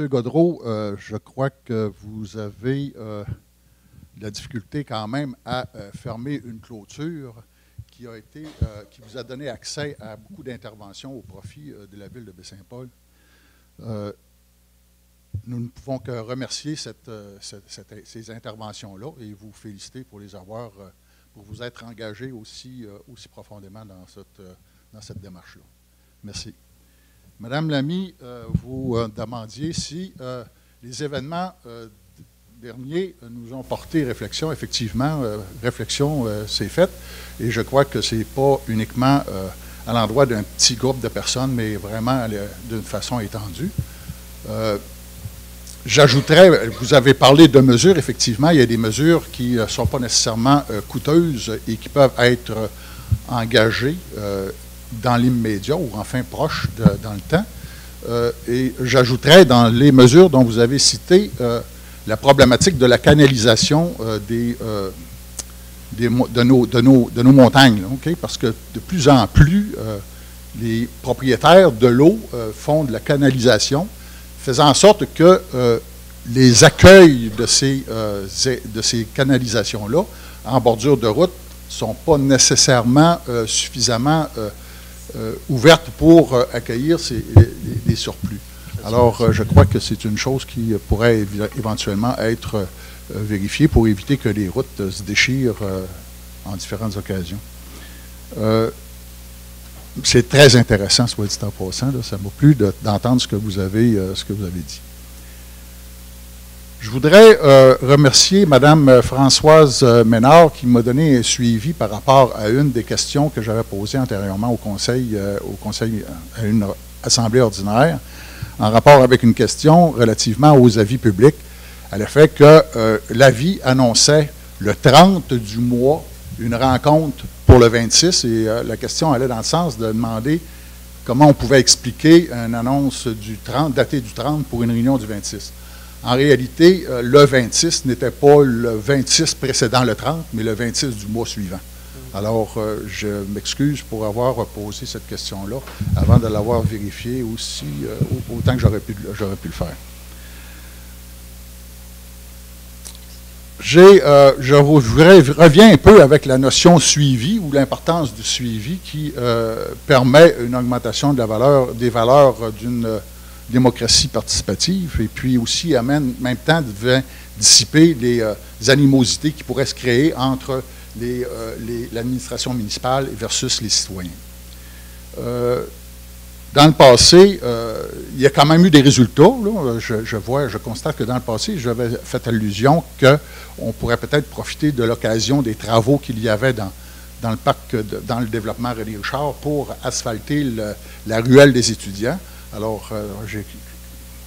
Godreau, je crois que vous avez la difficulté quand même à fermer une clôture qui vous a donné accès à beaucoup d'interventions au profit de la ville de Baie-Saint-Paul. Nous ne pouvons que remercier ces interventions-là et vous féliciter pour les avoir, pour vous être engagé aussi profondément dans cette démarche-là. Merci. Madame Lamy, vous demandiez si les événements derniers nous ont porté réflexion. Effectivement, réflexion s'est faite et je crois que ce n'est pas uniquement à l'endroit d'un petit groupe de personnes, mais vraiment d'une façon étendue. J'ajouterais, vous avez parlé de mesures, effectivement, il y a des mesures qui ne sont pas nécessairement coûteuses et qui peuvent être engagées dans l'immédiat ou enfin proche dans le temps. Et j'ajouterais dans les mesures dont vous avez cité la problématique de la canalisation de nos montagnes, okay? Parce que de plus en plus, les propriétaires de l'eau font de la canalisation, faisant en sorte que les accueils de ces canalisations-là, en bordure de route, ne sont pas nécessairement suffisamment ouvertes pour accueillir les surplus. Alors, je crois que c'est une chose qui pourrait éventuellement être vérifiée pour éviter que les routes se déchirent en différentes occasions. C'est très intéressant, soit dit en passant. Là, ça m'a plu d'entendre ce que vous avez dit. Je voudrais remercier Mme Françoise Ménard qui m'a donné un suivi par rapport à une des questions que j'avais posées antérieurement au conseil à une assemblée ordinaire, en rapport avec une question relativement aux avis publics, à l'effet que l'avis annonçait le 30 du mois une rencontre pour le 26, et la question allait dans le sens de demander comment on pouvait expliquer une annonce du 30, datée du 30 pour une réunion du 26. En réalité, le 26 n'était pas le 26 précédent le 30, mais le 26 du mois suivant. Alors, je m'excuse pour avoir posé cette question-là avant de l'avoir vérifiée aussi autant que j'aurais pu le faire. Je reviens un peu avec la notion suivi ou l'importance du suivi qui permet une augmentation de des valeurs d'une démocratie participative et puis aussi amène en même temps de dissiper les animosités qui pourraient se créer entre l'administration municipale versus les citoyens. Dans le passé, il y a quand même eu des résultats. Là. Je constate que dans le passé, j'avais fait allusion qu'on pourrait peut-être profiter de l'occasion des travaux qu'il y avait dans le parc, dans le développement René Richard pour asphalter la ruelle des étudiants. Alors, j'ai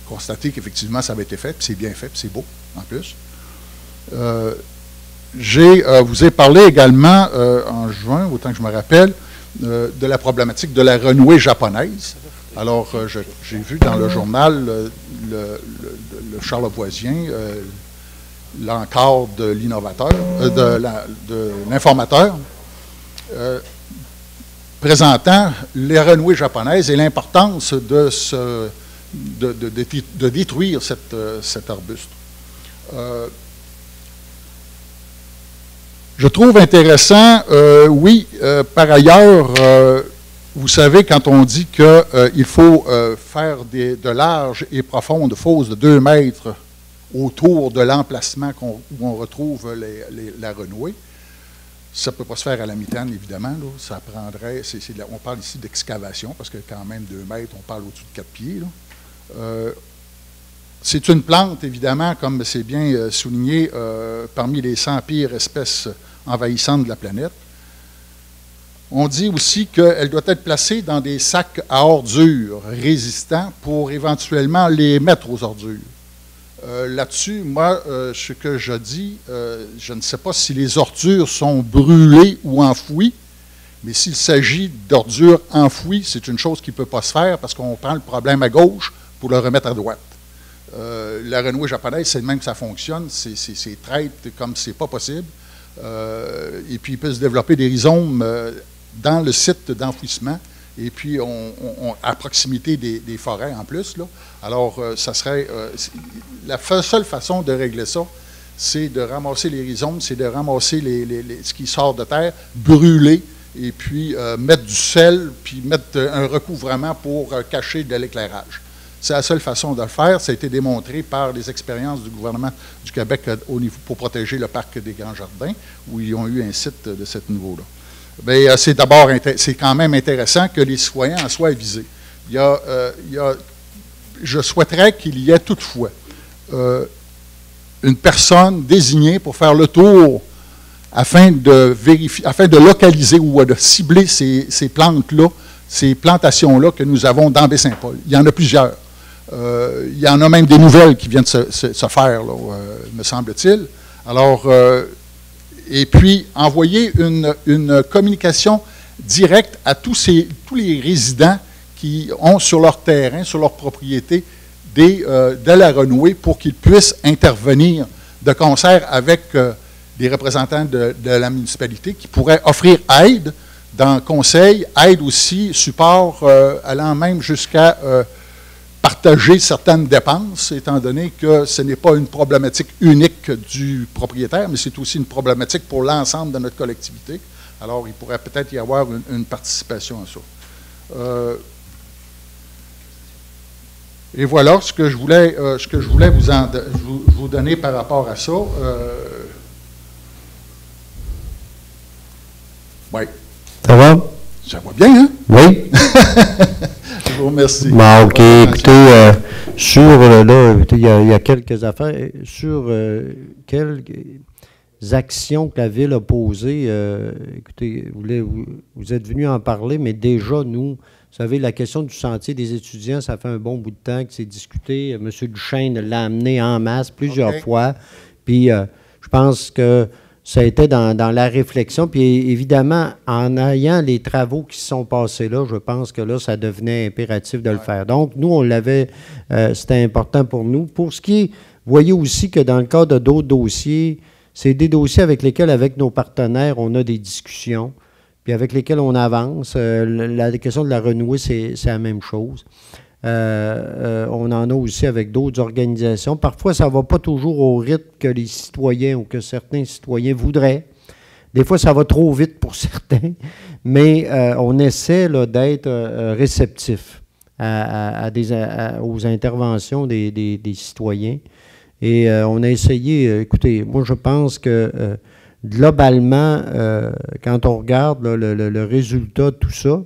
constaté qu'effectivement, ça avait été fait, puis c'est bien fait, puis c'est beau, en plus. Vous ai parlé également, en juin, autant que je me rappelle, de la problématique de la renouée japonaise. Alors, j'ai vu dans le journal le Charlevoisien l'encart de l'innovateur, de l'informateur, présentant les renouées japonaises et l'importance de détruire cet arbuste. Je trouve intéressant, par ailleurs, vous savez, quand on dit qu'il faut faire de larges et profondes fosses de 2 mètres autour de l'emplacement où on retrouve la renouée, ça ne peut pas se faire à la mitaine, évidemment. Là. Ça prendrait, on parle ici d'excavation, parce que quand même 2 mètres, on parle au-dessus de 4 pieds. C'est une plante, évidemment, comme c'est bien souligné, parmi les 100 pires espèces envahissantes de la planète. On dit aussi qu'elle doit être placée dans des sacs à ordures résistants pour éventuellement les mettre aux ordures. Là-dessus, moi, ce que je dis, je ne sais pas si les ordures sont brûlées ou enfouies, mais s'il s'agit d'ordures enfouies, c'est une chose qui ne peut pas se faire parce qu'on prend le problème à gauche pour le remettre à droite. La renouée japonaise, c'est de même que ça fonctionne, c'est traite comme c'est pas possible. Et puis, il peut se développer des rhizomes dans le site d'enfouissement et puis à proximité des forêts en plus, là. Alors, ça serait la seule façon de régler ça, c'est de ramasser les rhizomes, c'est de ramasser ce qui sort de terre, brûler, et puis mettre du sel, puis mettre un recouvrement pour cacher de l'éclairage. C'est la seule façon de le faire. Ça a été démontré par les expériences du gouvernement du Québec au niveau, pour protéger le parc des Grands Jardins, où ils ont eu un site de ce niveau-là. Bien, c'est quand même intéressant que les citoyens en soient avisés. Je souhaiterais qu'il y ait toutefois une personne désignée pour faire le tour afin de localiser ou de cibler ces plantes-là, ces plantations-là que nous avons dans Baie-Saint-Paul. Il y en a plusieurs. Il y en a même des nouvelles qui viennent de se faire, là, me semble-t-il. Alors, et puis, envoyer une communication directe à tous les résidents qui ont sur leur terrain, sur leur propriété, de la renouée pour qu'ils puissent intervenir de concert avec des représentants de la municipalité qui pourraient offrir aide dans le conseil, aide aussi, support, allant même jusqu'à partager certaines dépenses, étant donné que ce n'est pas une problématique unique du propriétaire, mais c'est aussi une problématique pour l'ensemble de notre collectivité. Alors, il pourrait peut-être y avoir une participation à ça. Et voilà ce que je voulais, vous donner par rapport à ça. Oui. Ça va? Ça va bien, hein? Oui. Je vous remercie. Bon, OK. Écoutez, il y a quelques affaires. Sur quelques actions que la Ville a posées, écoutez, vous êtes venu en parler, mais déjà, nous, vous savez, la question du sentier des étudiants, ça fait un bon bout de temps que c'est discuté. M. Duchesne l'a amené en masse plusieurs fois. Puis, je pense que ça a été dans la réflexion. Puis, évidemment, en ayant les travaux qui se sont passés là, je pense que là, ça devenait impératif de le faire. Donc, nous, on l'avait, c'était important pour nous. Pour ce qui est, vous voyez aussi que dans le cas de d'autres dossiers, c'est des dossiers avec lesquels, avec nos partenaires, on a des discussions, puis avec lesquels on avance. La question de la renouée, c'est la même chose. On en a aussi avec d'autres organisations. Parfois, ça ne va pas toujours au rythme que les citoyens ou que certains citoyens voudraient. Des fois, ça va trop vite pour certains, mais on essaie d'être réceptif aux interventions des citoyens. Et on a essayé, écoutez, moi je pense que globalement, quand on regarde le résultat de tout ça,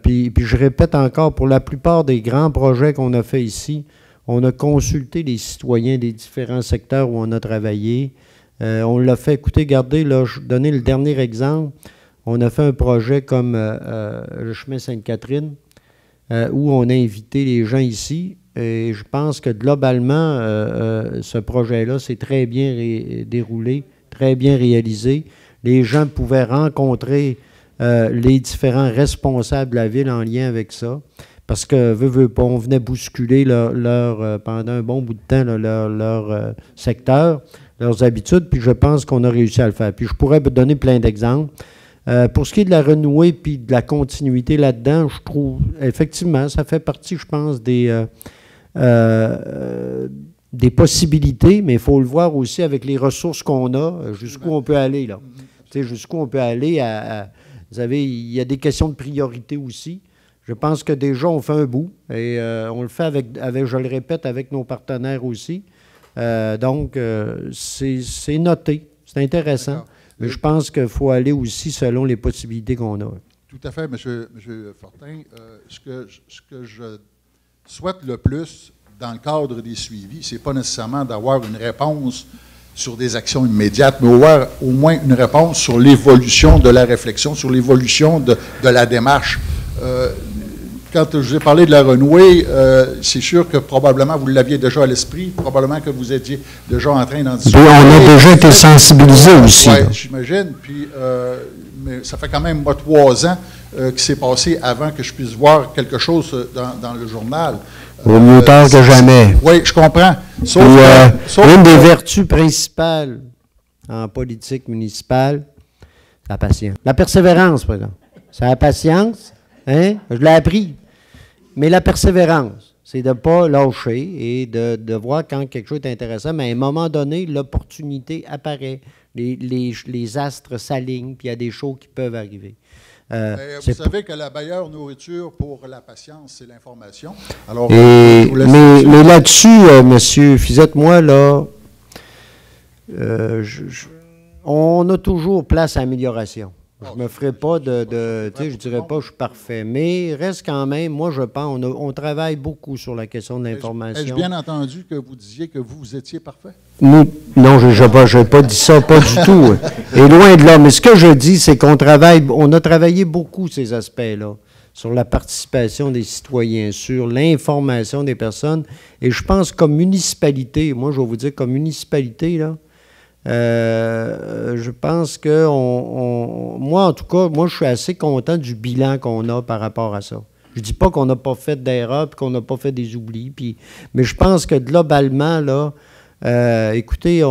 puis je répète encore, pour la plupart des grands projets qu'on a fait ici, on a consulté les citoyens des différents secteurs où on a travaillé. On l'a fait, écoutez, regardez, là, je vais donner le dernier exemple. On a fait un projet comme le chemin Sainte-Catherine, où on a invité les gens ici. Et je pense que globalement, ce projet-là s'est très bien déroulé, très bien réalisé. Les gens pouvaient rencontrer les différents responsables de la ville en lien avec ça. Parce que, veut pas, on venait bousculer pendant un bon bout de temps leur secteur, leurs habitudes, puis je pense qu'on a réussi à le faire. Puis je pourrais vous donner plein d'exemples. Pour ce qui est de la renouée puis de la continuité là-dedans, je trouve, effectivement, ça fait partie, je pense, des possibilités, mais il faut le voir aussi avec les ressources qu'on a, jusqu'où on peut aller, là. Tu sais, jusqu'où on peut aller vous savez, il y a des questions de priorité aussi. Je pense que déjà, on fait un bout, et on le fait avec, je le répète, avec nos partenaires aussi. Donc, c'est noté, c'est intéressant. Mais je pense qu'il faut aller aussi selon les possibilités qu'on a. Tout à fait, M. Fortin. Ce que je souhaite le plus dans le cadre des suivis, ce n'est pas nécessairement d'avoir une réponse sur des actions immédiates, mais au moins une réponse sur l'évolution de la réflexion, sur l'évolution de la démarche. Quand je vous ai parlé de la renouée, c'est sûr que probablement vous l'aviez déjà à l'esprit, probablement que vous étiez déjà en train d'en discuter. On a déjà été sensibilisés aussi. Oui, j'imagine. Puis, mais ça fait quand même 3 ans qu'il s'est passé avant que je puisse voir quelque chose dans le journal. Au mieux tard que jamais. Oui, je comprends. Sauf une des vertus principales en politique municipale, la patience. La persévérance, par exemple. C'est la patience, hein? Je l'ai appris. Mais la persévérance, c'est de ne pas lâcher et de voir quand quelque chose est intéressant, mais à un moment donné, l'opportunité apparaît. Les astres s'alignent, puis il y a des choses qui peuvent arriver. Vous savez que la meilleure nourriture pour la patience, c'est l'information. Alors, mais là-dessus, M. Fizette, moi, là, on a toujours place à amélioration. Je ne me ferai pas je dirais pas que je suis parfait, mais reste quand même, moi je pense, on travaille beaucoup sur la question de l'information. Ai-je bien entendu que vous disiez que vous étiez parfait? Non, je n'ai pas dit ça, pas du tout. Et loin de là. Mais ce que je dis, c'est on a travaillé beaucoup ces aspects-là, sur la participation des citoyens, sur l'information des personnes. Et je pense comme municipalité, moi je vais vous dire comme municipalité, là, je pense que moi, en tout cas, je suis assez content du bilan qu'on a par rapport à ça. Je ne dis pas qu'on n'a pas fait d'erreurs et qu'on n'a pas fait des oublis, mais je pense que globalement, là, écoutez,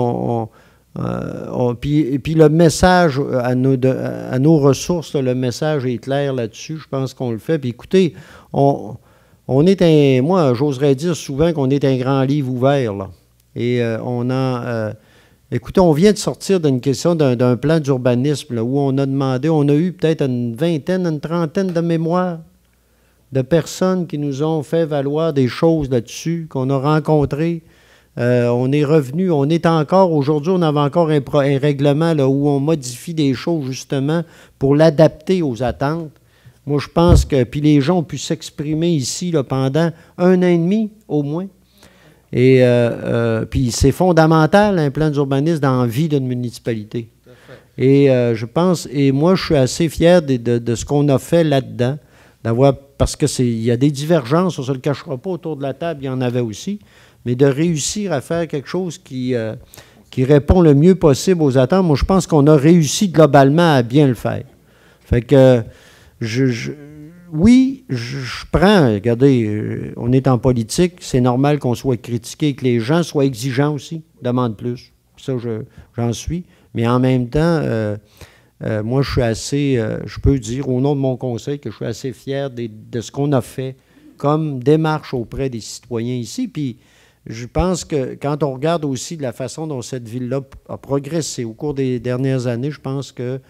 puis le message à nos ressources, là, le message est clair là-dessus, je pense qu'on le fait. Puis écoutez, moi, j'oserais dire souvent qu'on est un grand livre ouvert, là. Et écoutez, on vient de sortir d'une question d'un plan d'urbanisme là, où on a eu peut-être une trentaine de mémoires de personnes qui nous ont fait valoir des choses là-dessus, qu'on a rencontrées. On est revenu, on est encore, aujourd'hui, on avait encore un règlement là, où on modifie des choses justement pour l'adapter aux attentes. Moi, je pense que, puis les gens ont pu s'exprimer ici là, pendant 1 an et demi au moins. Et puis c'est fondamental, un plan d'urbanisme dans la vie d'une municipalité. Et je pense, et moi je suis assez fier de ce qu'on a fait là-dedans, parce qu'il y a des divergences, on ne se le cachera pas autour de la table, il y en avait aussi, mais de réussir à faire quelque chose qui répond le mieux possible aux attentes, moi je pense qu'on a réussi globalement à bien le faire. Fait que oui, je prends, regardez, on est en politique, c'est normal qu'on soit critiqué et que les gens soient exigeants aussi, demandent plus. Ça, j'en suis. Mais en même temps, moi, je suis assez, je peux dire au nom de mon conseil que je suis assez fier de ce qu'on a fait comme démarche auprès des citoyens ici. Puis, je pense que quand on regarde aussi de la façon dont cette ville-là a progressé au cours des dernières années, je pense que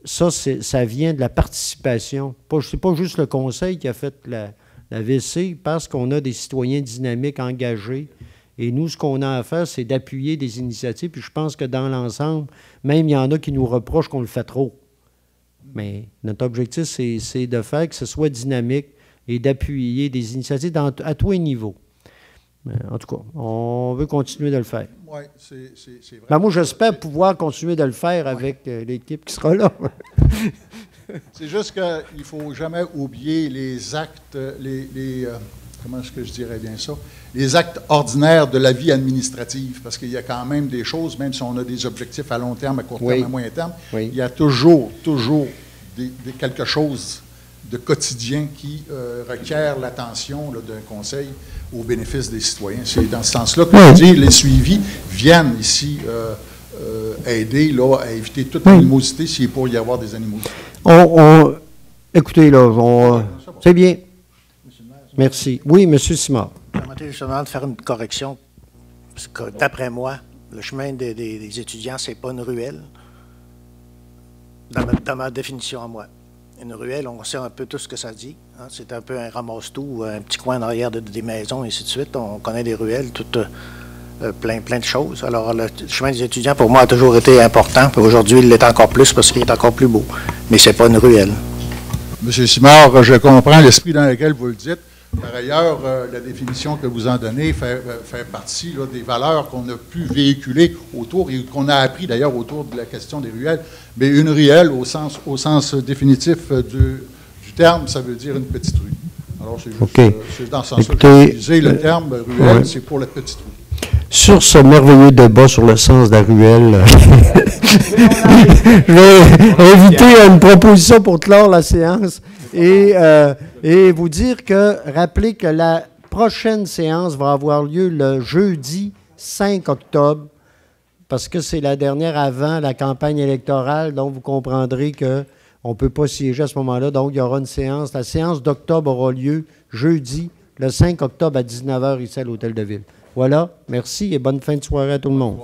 ça vient de la participation. Ce n'est pas juste le conseil qui a fait la VC, parce qu'on a des citoyens dynamiques, engagés. Et nous, ce qu'on a à faire, c'est d'appuyer des initiatives. Puis je pense que dans l'ensemble, même il y en a qui nous reprochent qu'on le fait trop. Mais notre objectif, c'est de faire que ce soit dynamique et d'appuyer des initiatives à tous les niveaux. En tout cas, on veut continuer de le faire. Oui, c'est vrai. Ben moi, j'espère pouvoir continuer de le faire avec l'équipe qui sera là. C'est juste qu'il ne faut jamais oublier les actes, comment est-ce que je dirais bien ça? Les actes ordinaires de la vie administrative, parce qu'il y a quand même des choses, même si on a des objectifs à long terme, à court terme, à moyen terme, il y a toujours quelque chose de quotidien qui requiert l'attention d'un conseil au bénéfice des citoyens. C'est dans ce sens-là que je dis, les suivis viennent ici aider là, à éviter toute animosité s'il est pour y avoir des animosités. Écoutez, là, c'est bien. Merci. Oui, M. Simard. Permettez justement de faire une correction, parce que d'après moi, le chemin des étudiants, c'est pas une ruelle, dans ma définition à moi. Une ruelle, on sait un peu tout ce que ça dit. Hein, c'est un peu un ramasse-tout, un petit coin en arrière des maisons, et ainsi de suite. On connaît des ruelles, plein de choses. Alors, le chemin des étudiants, pour moi, a toujours été important. Aujourd'hui, il l'est encore plus parce qu'il est encore plus beau. Mais c'est pas une ruelle. M. Simard, je comprends l'esprit dans lequel vous le dites. Par ailleurs, la définition que vous en donnez fait partie là, des valeurs qu'on a pu véhiculer autour et qu'on a appris d'ailleurs autour de la question des ruelles. Mais une ruelle, au sens définitif du terme, ça veut dire une petite rue. Alors, c'est juste c'est dans ce sens-là que j'ai utilisé le terme ruelle, c'est pour la petite rue. Sur ce merveilleux débat sur le sens de la ruelle, je vais inviter une proposition pour clore la séance et vous dire rappelez que la prochaine séance va avoir lieu le jeudi 5 octobre, parce que c'est la dernière avant la campagne électorale, donc vous comprendrez que on ne peut pas siéger à ce moment-là. Donc, il y aura une séance. La séance d'octobre aura lieu jeudi, le 5 octobre à 19h ici à l'Hôtel de Ville. Voilà. Merci et bonne fin de soirée à tout le monde.